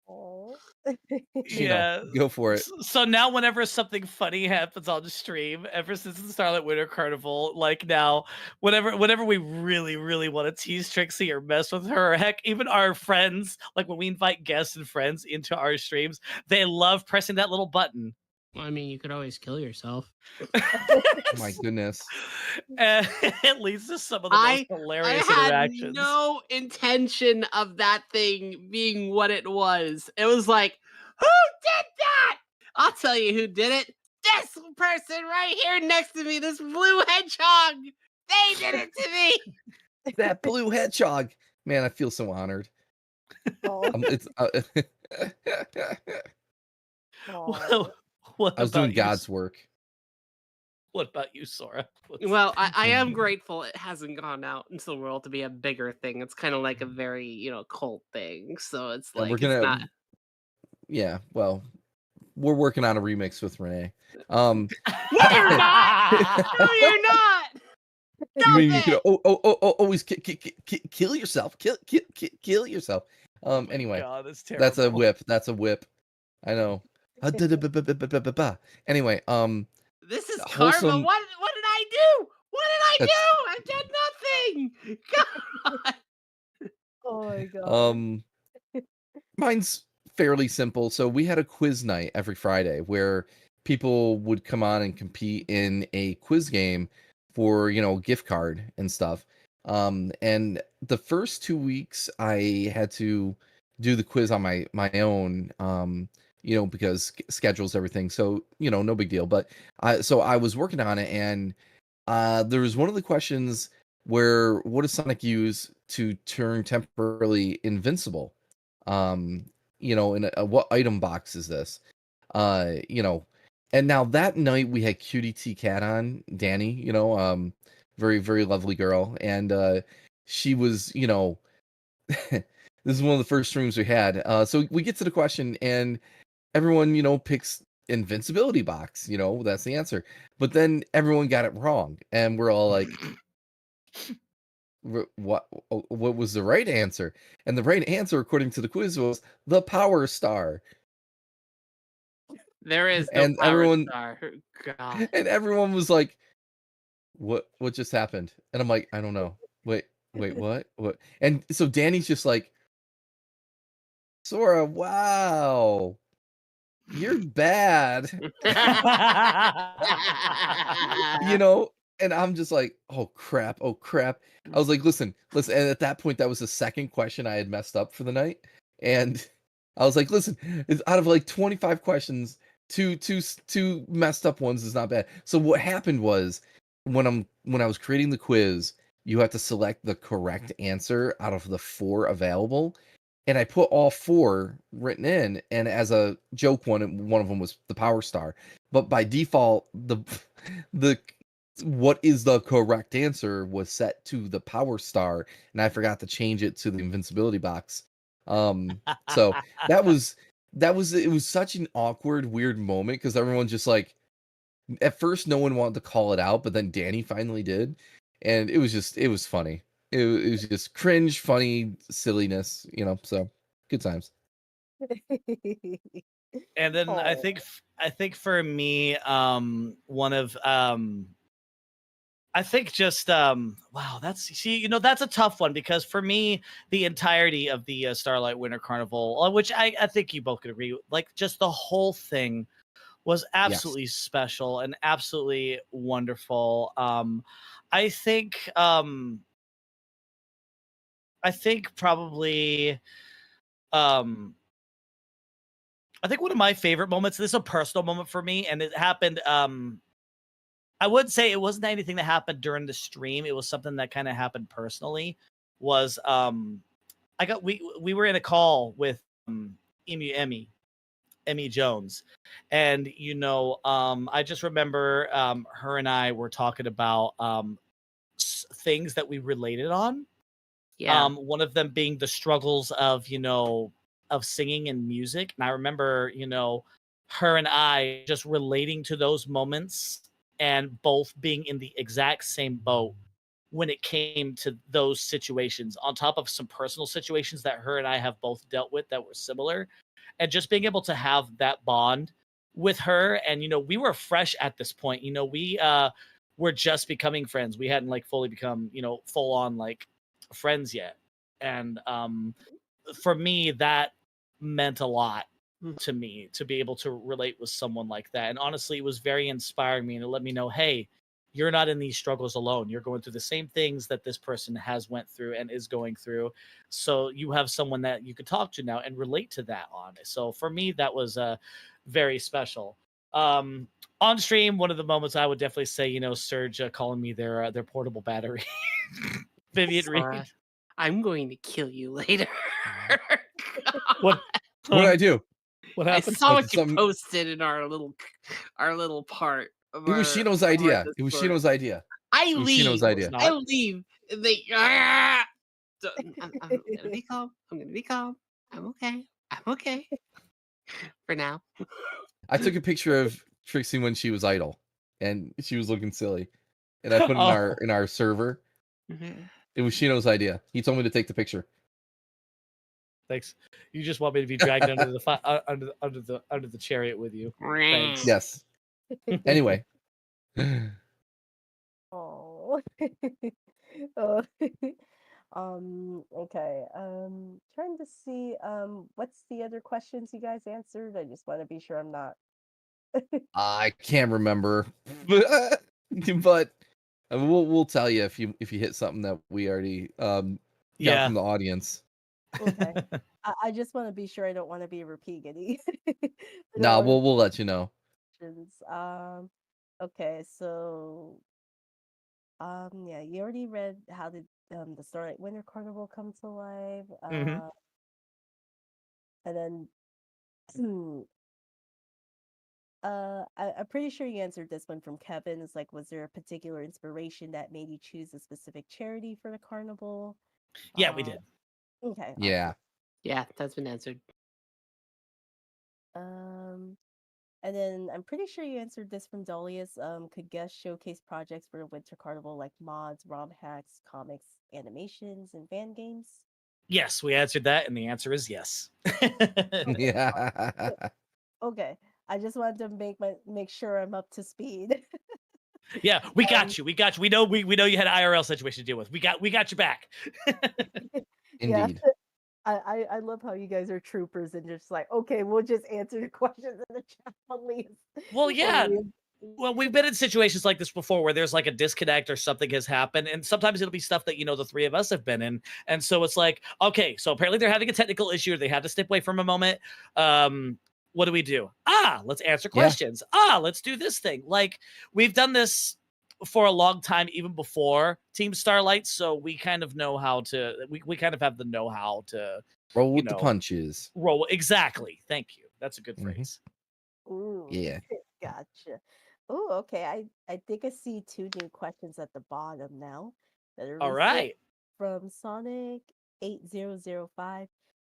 Oh. Shino, yeah. go for it. So now whenever something funny happens on the stream, ever since the Starlight Winter Carnival, like now, whenever we really want to tease Trixie or mess with her, or heck, even our friends, like when we invite guests and friends into our streams, they love pressing that little button. Well, I mean, you could always kill yourself. Oh my goodness. And it leads to some of the most I hilarious had interactions. no intention of that thing being what it was. It was like, who did that? I'll tell you who did it. This person right here next to me, this blue hedgehog. They did it to me. That blue hedgehog. Man, I feel so honored. Oh. It's Oh. What I was about doing you? God's work. What about you, Sora? Well, I am grateful it hasn't gone out into the world to be a bigger thing. It's kind of like a very, cult thing. So it's And we're like, it's gonna, not. yeah. Well, we're working on a remix with Renee. No, you're not. No, you're not. You Stop mean you could it. always kill yourself? Kill yourself. Oh my Anyway, God, that's terrible. that's a whip. That's a whip. I know. Anyway, This is karma. wholesome. What did I do? What did I That's do? I've done nothing. God. Oh my god. mine's fairly simple. So we had a quiz night every Friday where people would come on and compete in a quiz game for, gift card and stuff. And the first 2 weeks I had to do the quiz on my own, because schedules everything. So, no big deal. But I was working on it, and there was one of the questions where, what does Sonic use to turn temporarily invincible? In what item box is this? And now that night we had Cutie T Cat on, Danny, very, very lovely girl. And she was, this is one of the first streams we had. So we get to the question, and everyone, picks invincibility box, that's the answer. But then everyone got it wrong, and we're all like, what was the right answer? And the right answer, according to the quiz, was the Power Star. There is no And power star. God. and everyone was like, what just happened? And I'm like, I don't know. Wait, what? And so Danny's just like, Sora, wow, you're bad. And I'm just like, oh crap. I was like, listen. And at that point, that was the second question I had messed up for the night. And I was like, listen, it's out of like 25 questions, two messed up ones is not bad. So what happened was, when I was creating the quiz, you have to select the correct answer out of the 4 available. And I put all 4 written in, and as a joke one of them was the Power Star. But by default, the what is the correct answer was set to the Power Star, and I forgot to change it to the invincibility box. So it was such an awkward, weird moment, because everyone just like, at first no one wanted to call it out, but then Danny finally did, and it was funny. It was just cringe, funny silliness, so good times. And then I Oh. think for me, one of I think just wow, that's a tough one, because for me, the entirety of the Starlight Winter Carnival, which I think you both could agree, like just the whole thing was Yes. absolutely special and absolutely wonderful. I think probably I think one of my favorite moments, this is a personal moment for me, and it happened I would say it wasn't anything that happened during the stream. It was something that kind of happened personally. Was we were in a call with Emmy Jones. And I just remember her and I were talking about things that we related on. Yeah. One of them being the struggles of singing and music. And I remember, her and I just relating to those moments and both being in the exact same boat when it came to those situations, on top of some personal situations that her and I have both dealt with that were similar. And just being able to have that bond with her. And, we were fresh at this point. We were just becoming friends. We hadn't like fully become, full on like friends yet. And for me, that meant a lot to me to be able to relate with someone like that. And honestly, it was very inspiring me, and it let me know, hey, you're not in these struggles alone. You're going through the same things that this person has went through and is going through. So you have someone that you could talk to now and relate to that on. So for me, that was very special. On stream, one of the moments I would definitely say, Surge calling me their portable battery. Vivian Reed. Sora, I'm going to kill you later. What? What did I do? What I happened? saw Was what it you something- posted in our little part. Of It was our- Shino's of our idea. It was Discord. Shino's idea. I It was leave. Shino's idea. not. I leave. And they. So, I'm gonna be calm. I'm gonna be calm. I'm okay. I'm okay. For now. I took a picture of Trixie when she was idle, and she was looking silly, and I put it Oh. in our server. It was Shino's idea. He told me to take the picture. Thanks. You just want me to be dragged under the under the chariot with you. Thanks. Yes. Anyway. Oh. Oh. Okay. Trying to see what's the other questions you guys answered? I just want to be sure I'm not. I can't remember, but we'll tell you if you hit something that we already got Yeah. from the audience. Okay. I just want to be sure I don't want to be repeating. Nah, we'll let you know. Okay, so yeah, you already read how did the Starlight Winter Carnival come to life. Mhm. And then I'm pretty sure you answered this one from Kevin. It's like, was there a particular inspiration that made you choose a specific charity for the carnival? Yeah, we did. Okay. Yeah. Yeah, that's been answered. And then I'm pretty sure you answered this from Dolius. Could guest showcase projects for the Winter Carnival like mods, ROM hacks, comics, animations, and fan games? Yes, we answered that, and the answer is yes. Yeah. Okay. I just wanted to make sure I'm up to speed. Yeah, we got you. We got you. We know you had an IRL situation to deal with. We got your back. Yeah. Indeed. I love how you guys are troopers and just like, okay, we'll just answer the questions in the chat. Well, yeah. Well, we've been in situations like this before where there's like a disconnect or something has happened, and sometimes it'll be stuff that the three of us have been in, and so it's like, okay, so apparently they're having a technical issue, or they had to step away from a moment. What do we do? Let's answer questions. Let's do this thing. Like, we've done this for a long time, even before Team Starlight, so we kind of know how to. We kind of have the know-how to Roll with the punches. roll. Exactly. Thank you. That's a good phrase. Ooh, Yeah. gotcha. Oh, okay. I think I see 2 new questions at the bottom now that are All listed right. from Sonic 8005.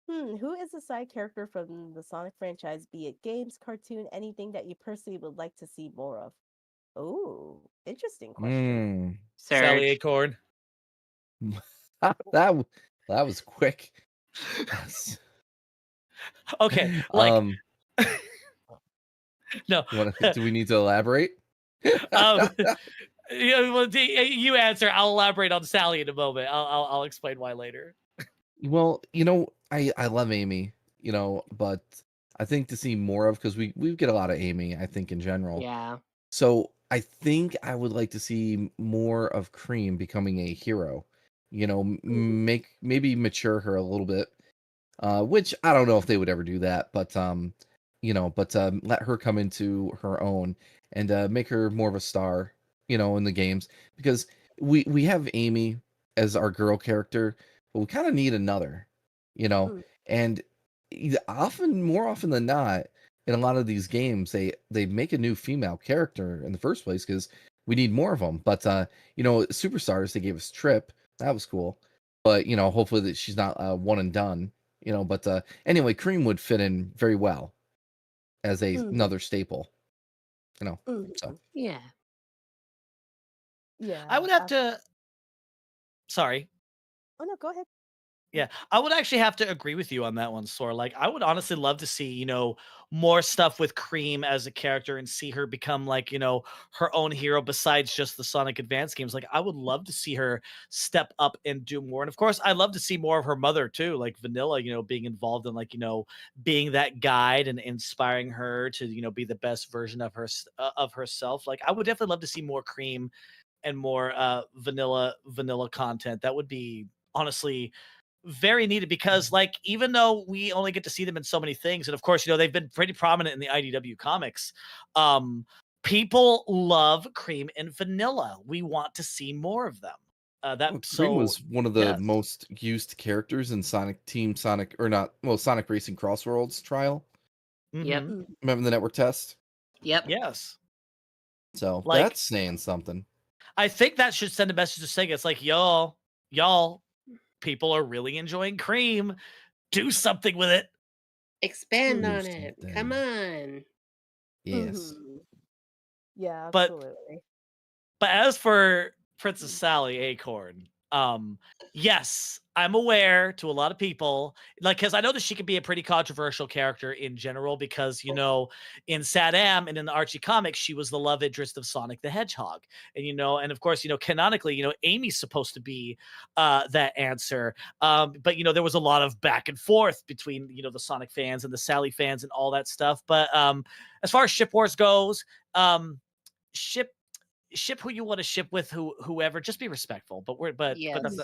Who is a side character from the Sonic franchise, be it games, cartoon, anything that you personally would like to see more of? Oh, interesting question. Sally Surge. Acorn. That was quick. Yes. Okay, like no. Do we need to elaborate? You answer. I'll elaborate on Sally in a moment. I'll explain why later. Well, I love Amy, but I think to see more of, because we get a lot of Amy, I think, in general. Yeah. So I think I would like to see more of Cream becoming a hero. Maybe mature her a little bit. Which I don't know if they would ever do that, but let her come into her own and make her more of a star, in the games, because we have Amy as our girl character, but we kind of need another, and More often than not, in a lot of these games, they make a new female character in the first place because we need more of them. But Superstars, they gave us Trip. That was cool. But hopefully that she's not one and done. But anyway, Cream would fit in very well as another staple. So Mhm. Yeah. Yeah. I would have to. Sorry. Oh no, go ahead. Yeah, I would actually have to agree with you on that one, Sora. Like, I would honestly love to see, more stuff with Cream as a character and see her become like, her own hero besides just the Sonic Advance games. Like, I would love to see her step up and do more. And of course, I'd love to see more of her mother too, like Vanilla, being involved in like, being that guide and inspiring her to, be the best version of of herself. Like, I would definitely love to see more Cream and more vanilla content. That would be honestly very needed because like even though we only get to see them in so many things, and of course they've been pretty prominent in the IDW comics, people love Cream and Vanilla. We want to see more of them. Well, Cream was one of the yes. most used characters in Sonic or not, well, Sonic Racing Crossworlds trial. Yep. Mhm. Remember the network test? Yep. Yes. So Like, that's saying something. I think that should send a message to Sega. It's like, y'all, people are really enjoying Cream. Do something with it. Expand Do on it. Come something. on. Yes. Mhm. Yeah, But absolutely. But as for Princess Sally Acorn, yes, I'm aware to a lot of people, like, because I know that she can be a pretty controversial character in general, because in SatAm and in the Archie comics, she was the love interest of Sonic the Hedgehog, and of course, canonically, Amy's supposed to be that answer, but there was a lot of back and forth between the Sonic fans and the Sally fans and all that stuff. But as far as ship wars goes, ship who you want to ship with, whoever, just be respectful. Yes.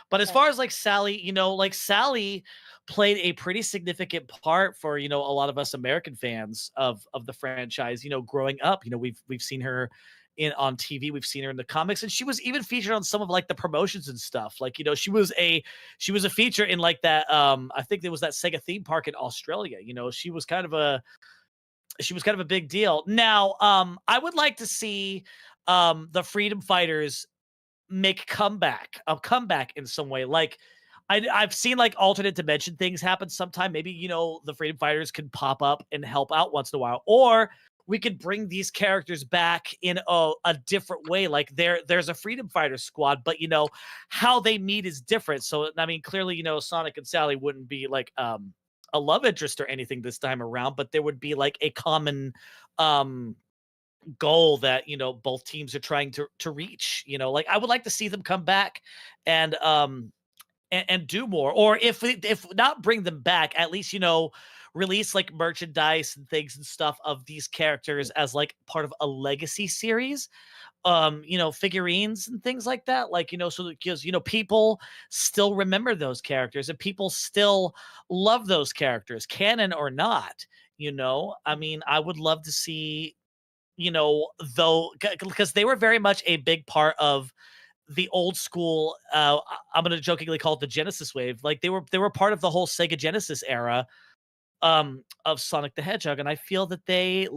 But as Yeah. far as like Sally, like Sally played a pretty significant part for a lot of us American fans of the franchise, growing up. We've seen her on TV, we've seen her in the comics, and she was even featured on some of like the promotions and stuff. Like she was a feature in like that I think there was that Sega theme park in Australia. She was kind of a big deal. Now, I would like to see the Freedom Fighters make a comeback in some way. Like I've seen like alternate dimension things happen sometime. Maybe the Freedom Fighters can pop up and help out once in a while, or we could bring these characters back in a different way. Like there's a Freedom Fighter squad, but how they meet is different. So I mean, clearly Sonic and Sally wouldn't be like a love interest or anything this time around, but there would be like a common goal that both teams are trying to reach. Like I would like to see them come back and do more, or if not bring them back, at least release like merchandise and things and stuff of these characters as like part of a legacy series, figurines and things like that, like so that because people still remember those characters and people still love those characters, canon or not. I mean, I would love to see though, because they were very much a big part of the old school, I'm gonna jokingly call it the Genesis wave. Like they were part of the whole Sega Genesis era of Sonic the Hedgehog, and I feel that they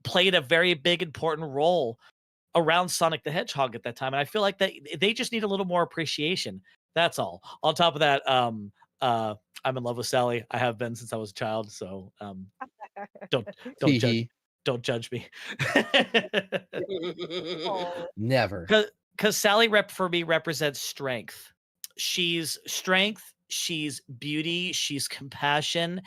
played a very big important role around Sonic the Hedgehog at that time, and I feel like that they just need a little more appreciation. That's all. On top of that, I'm in love with Sally. I have been since I was a child, so don't don't judge Hee. don't judge me. Oh. Never. Because Sally for me represents strength. She's strength, she's beauty, she's compassion,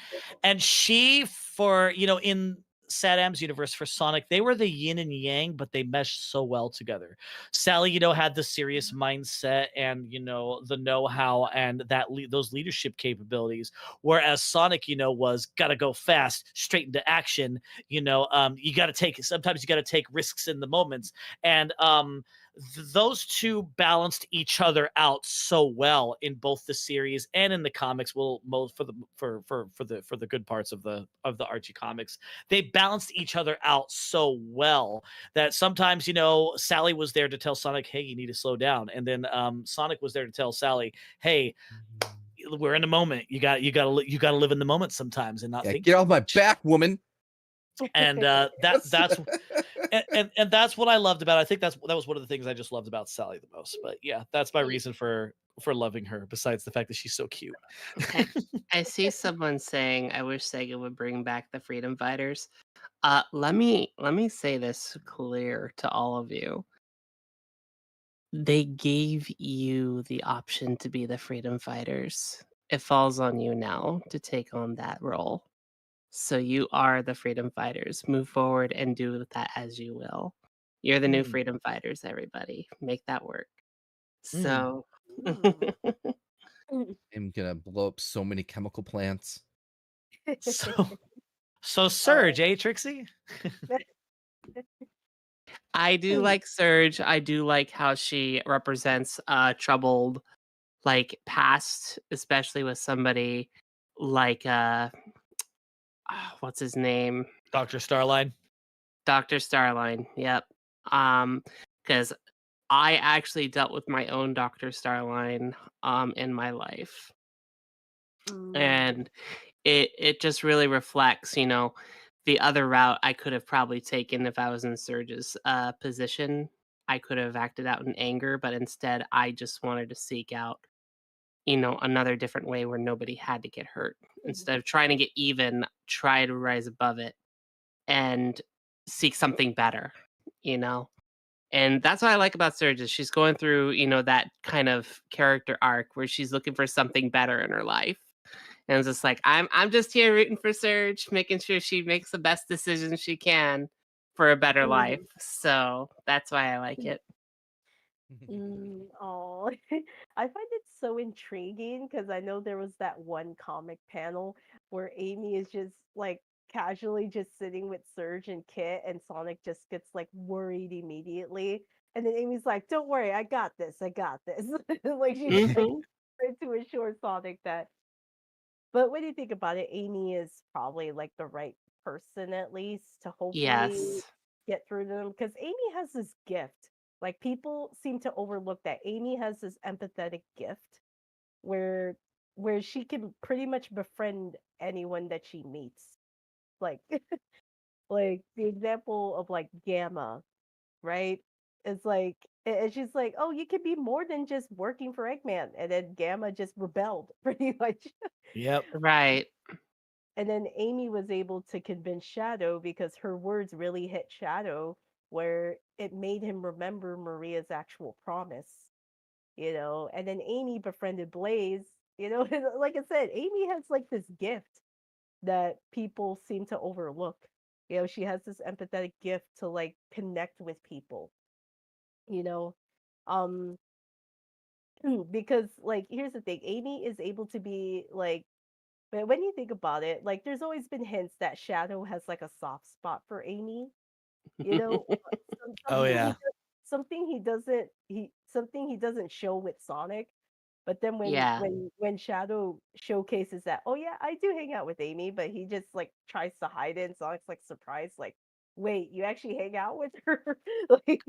and she for in SatAm's universe for Sonic, they were the yin and yang, but they meshed so well together. Sally, had the serious mindset and the know-how and those leadership capabilities, whereas Sonic, was gotta go fast, straight into action. You gotta sometimes you gotta take risks in the moments, and those two balanced each other out so well in both the series and in the comics. Well, most for the good parts of the Archie comics, they balanced each other out so well that sometimes Sally was there to tell Sonic, hey, you need to slow down, and then Sonic was there to tell Sally, hey, we're in the moment. You gotta live in the moment sometimes and not Yeah, think get too off my much. back, woman. And that's what I loved about it. I think that was one of the things I just loved about Sally the most. But yeah, that's my reason for loving her, besides the fact that she's so cute. I see someone saying, "I wish Sega would bring back the Freedom Fighters." Let me say this clear to all of you. They gave you the option to be the Freedom Fighters. It falls on you now to take on that role. So you are the Freedom Fighters. Move forward and do with that as you will. You're the new Mm. Freedom Fighters, everybody. Make that work. Mm. So I'm gonna blow up so many chemical plants. So Surge, Trixie? I do like Surge. I do like how she represents troubled like past, especially with somebody like what's his name? Dr. Starline. Dr. Starline. Yep. Because I actually dealt with my own Dr. Starline in my life. And it just really reflects, you know, the other route I could have probably taken if I was in Surge's position. I could have acted out in anger, but instead I just wanted to seek out, you know, another different way where nobody had to get hurt. Instead of trying to get even, try to rise above it and seek something better, you know? And that's what I like about Surge is she's going through, you know, that kind of character arc where she's looking for something better in her life. And it's just like, I'm just here rooting for Surge, making sure she makes the best decisions she can for a better life. So that's why I like it. Oh, I find it so intriguing because I know there was that one comic panel where Amy is just like casually just sitting with Surge and Kit, and Sonic just gets like worried immediately. And then Amy's like, "Don't worry, I got this. I got this." Like she's like Hmm. trying to assure Sonic that. But when you think about it, Amy is probably like the right person at least to hopefully Yes. get through to them because Amy has this gift. Like people seem to overlook that Amy has this empathetic gift where she can pretty much befriend anyone that she meets. Like like the example of like Gamma, right? It's like and she's like, "Oh, you could be more than just working for Eggman." And then Gamma just rebelled pretty much. Yep. Right. And then Amy was able to convince Shadow because her words really hit Shadow, where it made him remember Maria's actual promise, you know. And then Amy befriended Blaze, you know. And like I said, Amy has like this gift that people seem to overlook. You know, she has this empathetic gift to like connect with people, you know. Um, because like here's the thing, Amy is able to be like but when you think about it, like there's always been hints that Shadow has like a soft spot for Amy, you know, Oh something yeah. something he doesn't show with Sonic. But then Yeah. when Shadow showcases that, oh yeah, I do hang out with Amy, but he just like tries to hide it, and Sonic's like surprised, like, wait, you actually hang out with her? Like,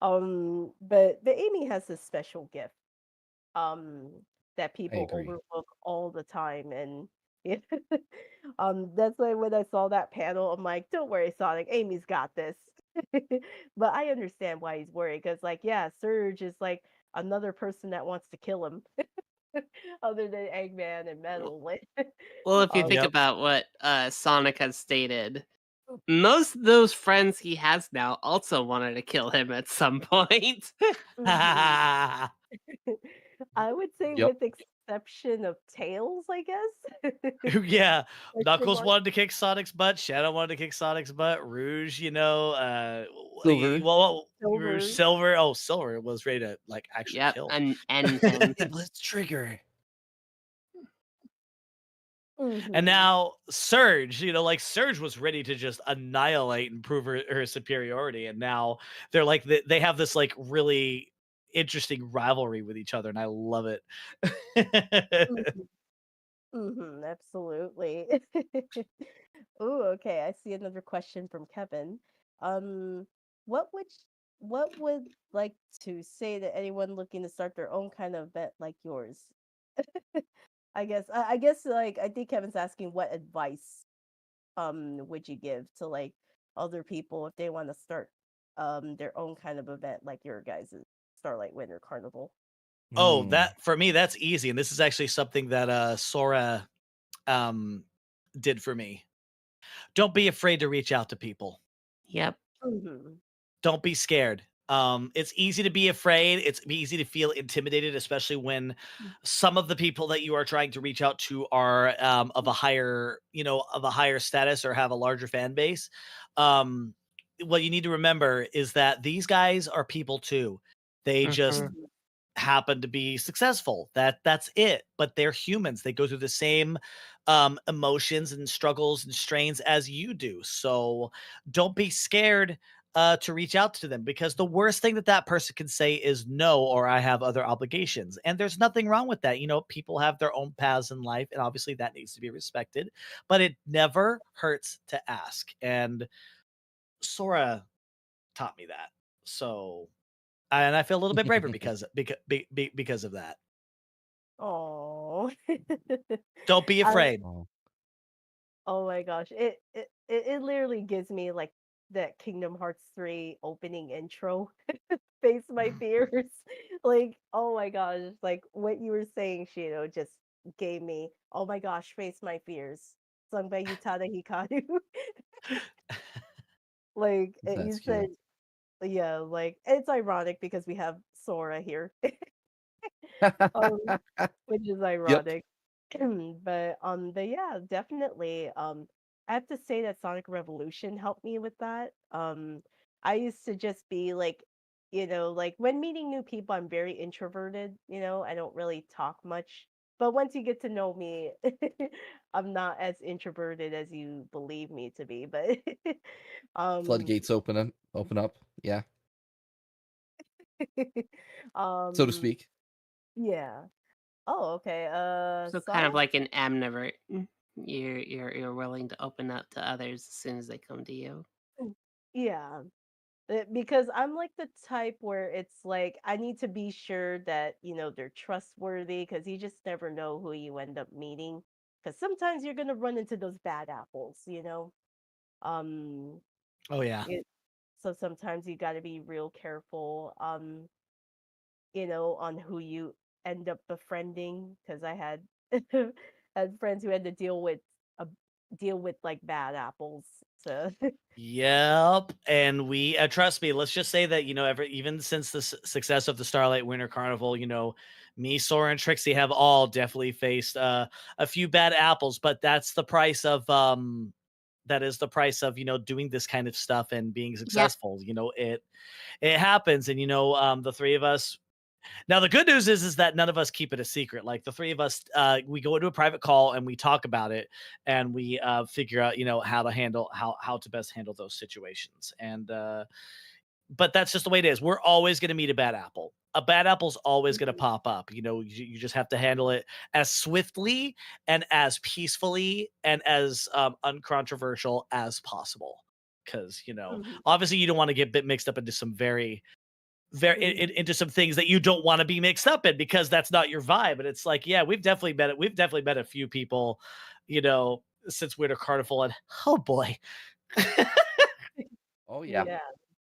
but Amy has this special gift um that I people agree. overlook all the time and yeah. That's why when I saw that panel I'm like, don't worry Sonic, Amy's got this. But I understand why he's worried because like yeah, Surge is like another person that wants to kill him other than Eggman and Metal. Like, Well, if you um think Yep. about what Sonic has stated, most of those friends he has now also wanted to kill him at some point. mhm. I would say Yep. with exception of Tails, I guess. Yeah. Question Knuckles mark. wanted to kick Sonic's butt. Shadow wanted to kick Sonic's butt. Rouge, Silver. Rouge, Silver. Silver. Oh, Silver was ready to like actually Yep, kill. and end him. Blitz trigger. And Mhm. now Surge, like Surge was ready to just annihilate and prove her superiority. And now they're like they have this like really interesting rivalry with each other, and I love it. Mhm. Mhm, absolutely. Ooh, okay. I see another question from Kevin. Um, what would what would like to say to anyone looking to start their own kind of event like yours? I guess like I think Kevin's asking what advice would you give to like other people if they want to start their own kind of event like your guys' Starlight Winter Carnival. Oh, Mm. that for me, that's easy. And this is actually something that Sora um did for me. Don't be afraid to reach out to people. Yep. Mhm. Don't be scared. It's easy to be afraid. It's easy to feel intimidated, especially when some of the people that you are trying to reach out to are of a higher, of a higher status or have a larger fan base. Um, what you need to remember is that these guys are people too. They just Mhm. Mhm. happen to be successful. That's it. But they're humans. They go through the same emotions and struggles and strains as you do. So don't be scared to reach out to them, because the worst thing that that person can say is no, or I have other obligations. And there's nothing wrong with that. People have their own paths in life, and obviously that needs to be respected. But it never hurts to ask. And Sora taught me that. So and I feel a little bit braver because of that. Oh. Don't be I afraid. Oh. Oh my gosh. It literally gives me like that Kingdom Hearts 3 opening intro. Face my fears. Like, oh my gosh, like what you were saying, Shino, just gave me, oh my gosh, face my fears. Sung by Utada Hikaru. Like you That's said, cute. yeah, like it's ironic because we have Sora here. Um, which is Yep. ironic. But yeah, definitely. I have to say that Sonic Revolution helped me with that. I used to just be like, like when meeting new people, I'm very introverted, I don't really talk much. But once you get to know me, I'm not as introverted as you believe me to be. But um Floodgates open up. Yeah, so to um speak. yeah. Oh, okay. So kind of Sonic? like an amnivert. You're willing to open up to others as soon as they come to you. Yeah. Because I'm like the type where it's like I need to be sure that, they're trustworthy because you just never know who you end up meeting. Because sometimes you're gonna run into those bad apples. Um, Oh yeah. it, so sometimes you got to be real careful, on who you end up befriending. Because I had had friends who had to uh, deal with like bad apples. So Yep. And we trust me, let's just say that, even since the success of the Starlight Winter Carnival, me, Sora, and Trixie have all definitely faced a few bad apples, but that is the price of, doing this kind of stuff and being Yep. successful. It happens. And the three of us. Now the good news is that none of us keep it a secret. Like the three of us, we go into a private call and we talk about it, and we figure out, how to best handle those situations. And but that's just the way it is. We're always going to meet a bad apple. A bad apple's always going to pop up. You just have to handle it as swiftly and as peacefully and as uncontroversial as possible. Because Mhm. obviously you don't want to get bit mixed up into some Mhm. into some things that you don't want to be mixed up in, because that's not your vibe. And it's like, yeah, we've definitely met a few people, since Winter Carnival, and oh boy. Oh yeah, Yeah.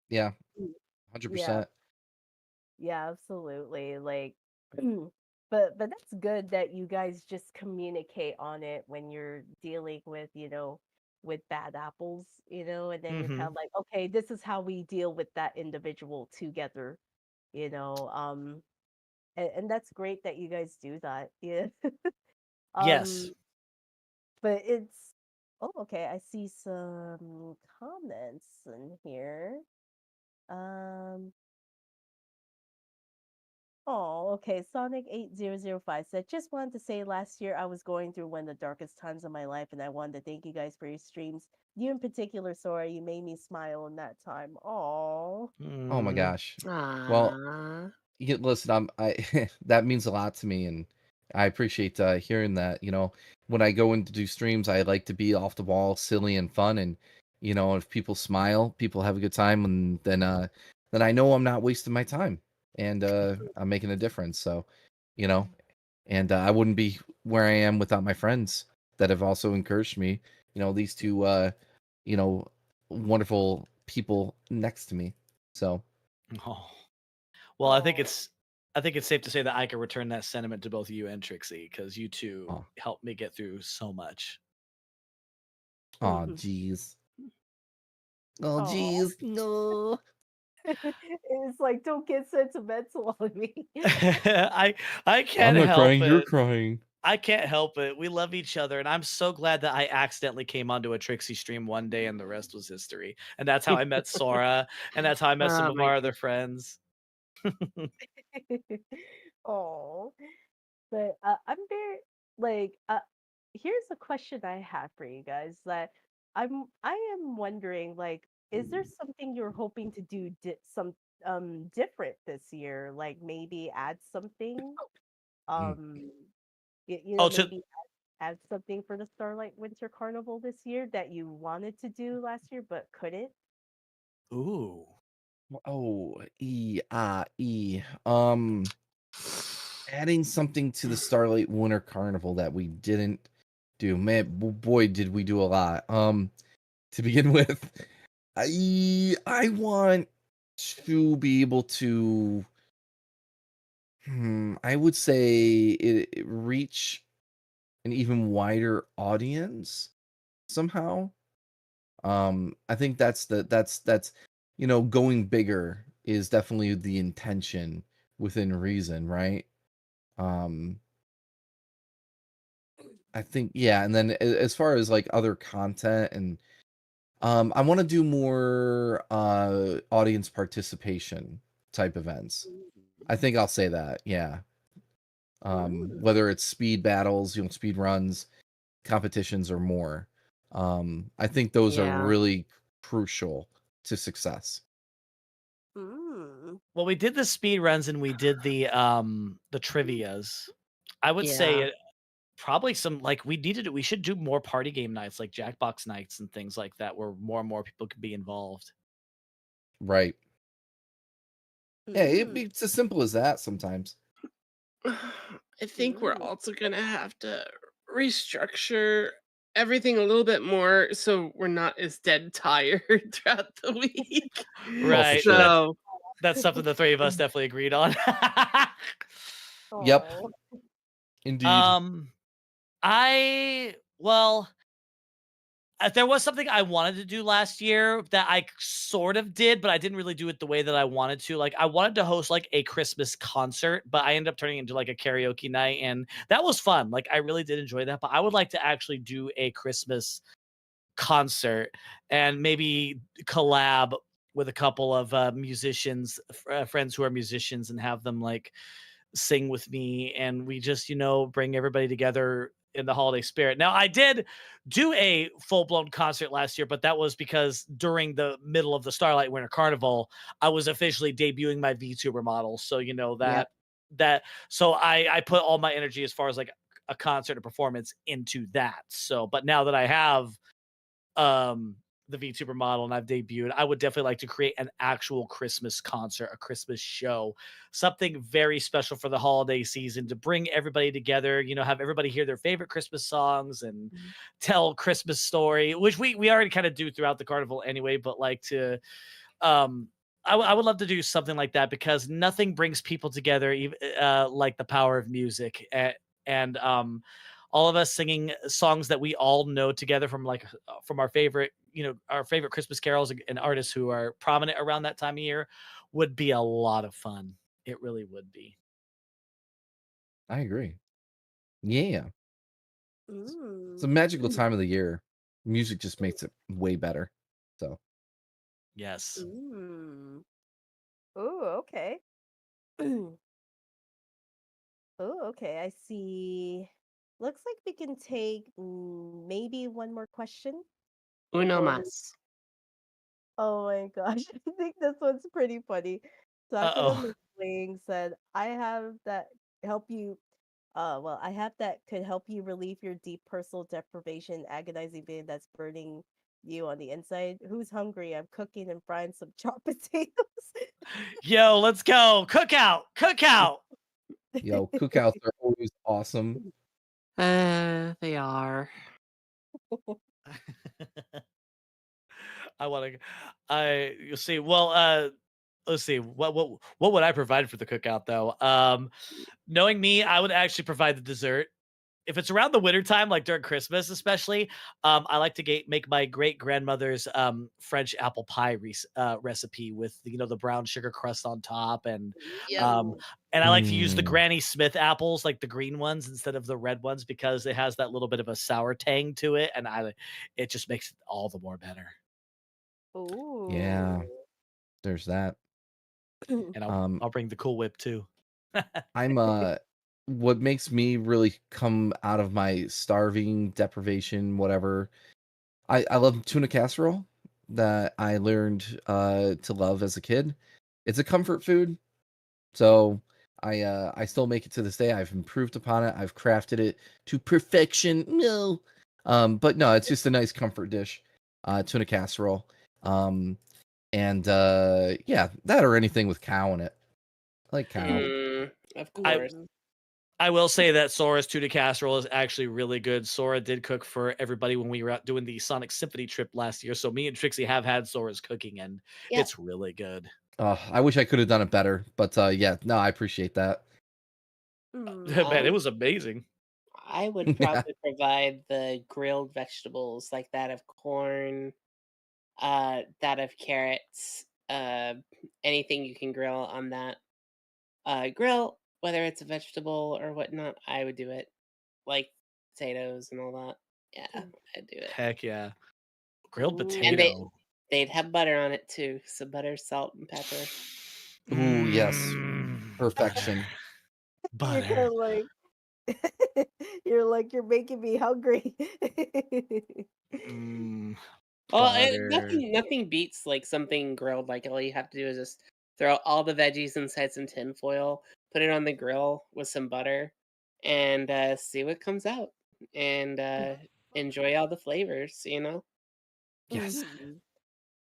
yeah, Mm. Yeah. 100%. Yeah, absolutely. Like, but that's good that you guys just communicate on it when you're dealing with bad apples, and then you're kind Hmm. of like, okay, this is how we deal with that individual together, you know. And that's great that you guys do that. Yeah. Yes. Um, but it's oh, okay, I see some comments in here. Um, Oh, okay. Sonic 8005 said, just wanted to say last year I was going through one of the darkest times of my life, and I wanted to thank you guys for your streams. You in particular, Sora, you made me smile in that time. Oh. Oh my Mm. gosh. Well, Ah. listen, I that means a lot to me, and I appreciate hearing that. When I go in to do streams, I like to be off the wall, silly and fun, and if people smile, people have a good time, and then I know I'm not wasting my time, and I'm making a difference. So, you know, and I wouldn't be where I am without my friends that have also encouraged me. These two, wonderful people next to me. So, Oh. Well, I think Oh, it's safe to say that I can return that sentiment to both you and Trixie, because you two oh, helped me get through so much. oh, geez, oh, oh. geez, no. It's like, don't get sentimental on me. I I'm can't not help crying. You're it. crying. I can't help it. We love each other, and I'm so glad that I accidentally came onto a Trixie stream one day, and the rest was history. And that's how I met Sora, and that's how I met some Oh of my our other friends. Oh, but I'm very like here's a question I have for you guys that I am wondering, like, is there something you're hoping to do different this year? Like maybe add something, Mm. um Oh, to maybe add something for the Starlight Winter Carnival this year that you wanted to do last year but couldn't? ooh. Oh, e. Adding something to the Starlight Winter Carnival that we didn't do. Man, boy, did we do a lot. To begin with, I want to be able to, I would say it reach an even wider audience somehow. I think that's going bigger is definitely the intention within reason, right? Um, I think, yeah, and then as far as like other content and I want to do more audience participation type events. I think I'll say that, yeah. Mm. Whether it's speed battles, speed runs, competitions, or more. I think those are yeah. really crucial to success. Mm. Well, we did the speed runs and we did the trivias. I would say Yeah. probably some, like, we should do more party game nights, like Jackbox nights and things like that, where more and more people could be involved. Right. Yeah, Mm. it's as simple as that sometimes. I think we're Mm. also gonna have to restructure everything a little bit more so we're not as dead tired throughout the week. Oh, for Right. sure. That's something the three of us definitely agreed on. Yep, Oh. indeed. um, well, there was something I wanted to do last year that I sort of did, but I didn't really do it the way that I wanted to. Like, I wanted to host like a Christmas concert, but I ended up turning it into like a karaoke night, and that was fun. Like, I really did enjoy that. But I would like to actually do a Christmas concert and maybe collab with a couple of musicians, friends who are musicians, and have them like sing with me, and we just bring everybody together in the holiday spirit. Now, I did do a full-blown concert last year, but that was because during the middle of the Starlight Winter Carnival, I was officially debuting my VTuber model. So Yep. that so I put all my energy as far as like a concert, a performance, into that. So but now that I have um the VTuber model and I've debuted, I would definitely like to create an actual Christmas concert, a Christmas show, something very special for the holiday season to bring everybody together, have everybody hear their favorite Christmas songs and tell Christmas story, which we already kind of do throughout the carnival anyway, but like to um I would love to do something like that, because nothing brings people together like the power of music, and all of us singing songs that we all know together from like from our favorite our favorite Christmas carols and artists who are prominent around that time of year would be a lot of fun. It really would be. I agree. Yeah. It's a Mm. magical time of the year. Music just makes it way better. So, Yes. Mm. Oh, okay. Oh, okay. I see. Looks like we can take maybe one more question Uno before. mas. Oh my gosh, I think this one's pretty funny. Sakura Uh-oh. McWing said, "I have that help you. Well, I have that could help you relieve your deep personal deprivation, agonizing pain that's burning you on the inside. Who's hungry? I'm cooking and frying some chopped potatoes." Yo, let's go. Cookout. Cookout. cookouts are always awesome. They are. I want to. You see. Well, let's see. What would I provide for the cookout though? Knowing me, I would actually provide the dessert. If it's around the winter time, like during Christmas, especially, I like to make my great grandmother's French apple pie recipe with the brown sugar crust on top, um, Yum. and I like to use the Mm, Granny Smith apples, like the green ones instead of the red ones, because it has that little bit of a sour tang to it, and it just makes it all the more better. yeah, Ooh. there's that. And I'll Um, I'll bring the Cool Whip too. I'm what makes me really come out of my starving deprivation, whatever. I love tuna casserole that I learned to love as a kid. It's a comfort food, so I still make it to this day. I've improved upon it. I've crafted it to perfection. No. But no, it's just a nice comfort dish. Tuna casserole. And yeah, that or anything with cow in it. I like cow. Of I course. I will say that Sora's tuna casserole is actually really good. Sora did cook for everybody when we were out doing the Sonic Symphony trip last year. So me and Trixie have had Sora's cooking, and Yeah. it's really good. I wish I could have done it better, but yeah, no, I appreciate that. Man, it was amazing. I would Yeah. probably provide the grilled vegetables like that of corn, that of carrots, anything you can grill on that grill, whether it's a vegetable or whatnot. I would do it, like potatoes and all that. Yeah, I'd do it. Heck yeah. Grilled And potato. they'd have butter on it too, so butter, salt, and pepper. Ooh, yes. Butter. Perfection. You're kind Butter. of like you're making me hungry. Mm, Well, butter. nothing beats like something grilled. Like all you have to do is just throw all the veggies inside some tin foil, put it on the grill with some butter, and see what comes out, and enjoy all the flavors. Yes. Mhm.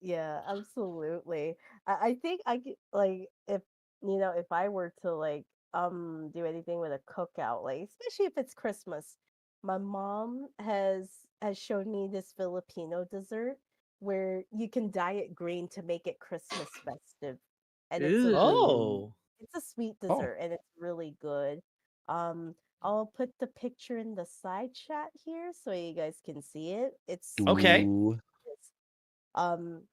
Yeah, absolutely. I think I could like if I were to like do anything with a cookout, like especially if it's Christmas. My mom has shown me this Filipino dessert where you can dye it green to make it Christmas festive. And Ooh. it's a sweet Oh, dessert and it's really good. Um I'll put the picture in the side chat here so you guys can see it. Okay. ooh, It's um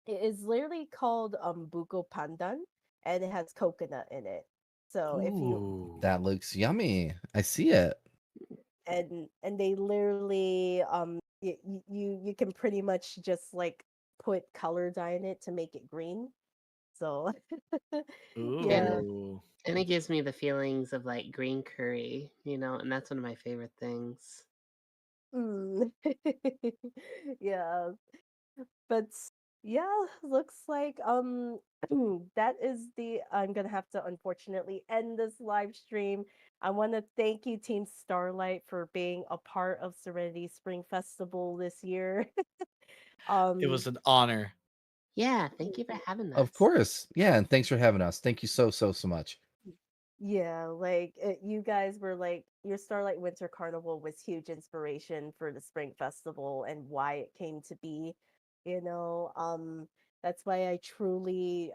it is literally called buko pandan, and it has coconut in it. So if you Ooh. that looks yummy. I see it. and they literally you can pretty much just like put color dye in it to make it green. So And yeah. Ooh. and it gives me the feelings of like green curry, and that's one of my favorite things. Mm. Yeah. But yeah, looks like that is the I'm gonna have to unfortunately end this live stream. I want to thank you, Team Starlight, for being a part of Serenity Spring Festival this year. It um was an honor. Yeah, thank you for having Of us. course. Yeah, and thanks for having us. Thank you so much. Yeah, like you guys were like your Starlight Winter Carnival was huge inspiration for the Spring Festival and why it came to be. You know, that's why I truly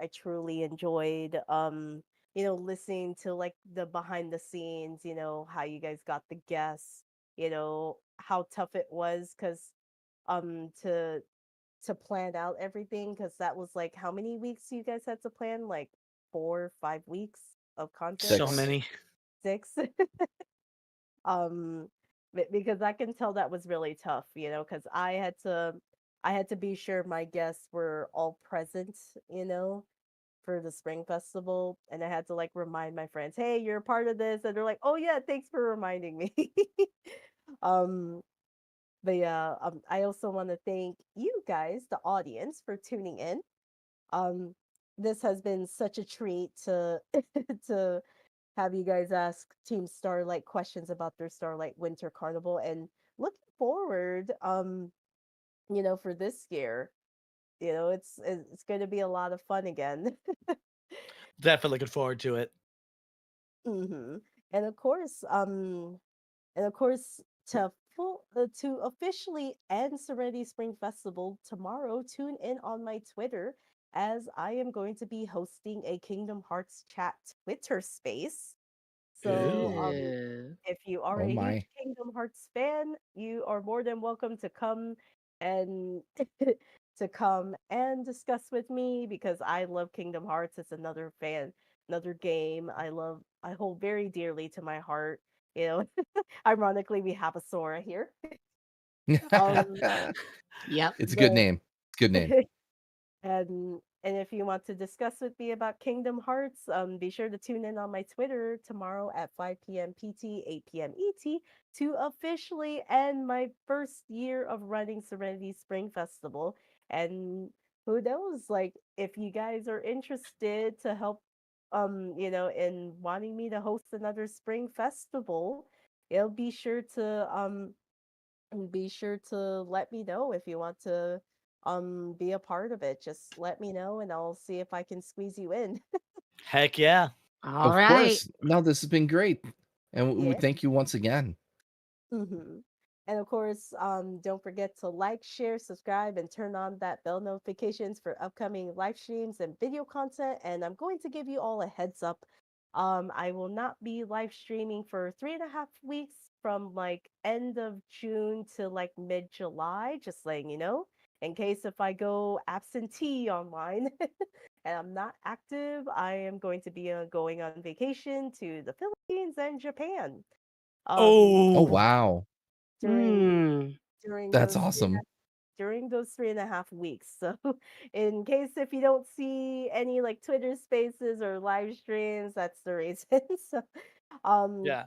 enjoyed listening to like the behind the scenes, how you guys got the guests, how tough it was cuz to plan out everything because that was like how many weeks you guys had to plan? Like 4, 5 weeks of content? So 6. many. 6? Because I can tell that was really tough, because I had to be sure my guests were all present, for the spring festival, and I had to like remind my friends, "Hey, you're a part of this," and they're like, "Oh yeah, thanks for reminding me." um, but yeah, I also want to thank you guys, the audience, for tuning in. Um, this has been such a treat to to have you guys ask Team Starlight questions about their Starlight Winter Carnival and looking forward for this year. It's going to be a lot of fun again. Definitely looking forward to it. Hmm. And of course, to officially end Serenity Spring Festival tomorrow, tune in on my Twitter as I am going to be hosting a Kingdom Hearts chat Twitter space. So, Ooh. if you are Oh a huge my. Kingdom Hearts fan, you are more than welcome to come and discuss with me because I love Kingdom Hearts. It's another game I hold very dearly to my heart. You know, ironically, we have a Sora here. Um, Yep. It's a good but name. Good name. and if you want to discuss with me about Kingdom Hearts, be sure to tune in on my Twitter tomorrow at 5 p.m. PT, 8 p.m. ET to officially end my first year of running Serenity Spring Festival. And who knows, like if you guys are interested to help, in wanting me to host another spring festival, you'll be sure to let me know if you want to be a part of it. Just let me know and I'll see if I can squeeze you in. Heck yeah. All Of right. course. No, this has been great. And we Yeah. thank you once again. Hmm. And of course, don't forget to like, share, subscribe, and turn on that bell notifications for upcoming live streams and video content. And I'm going to give you all a heads up. I will not be live streaming for 3.5 weeks from like end of June to like mid-July, just letting you know, in case if I go absentee online and I'm not active, I am going to be going on vacation to the Philippines and Japan. Um, Oh Oh, wow. during Hmm. during That's those awesome. 3.5 weeks. So, in case if you don't see any like Twitter Spaces or live streams, that's the reason. So, yeah.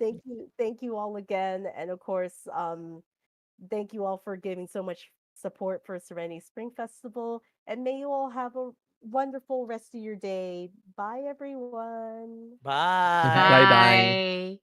thank you all again, and of course, thank you all for giving so much support for Serenity Spring Festival, and may you all have a wonderful rest of your day. Bye, everyone. Bye. Bye bye. Bye.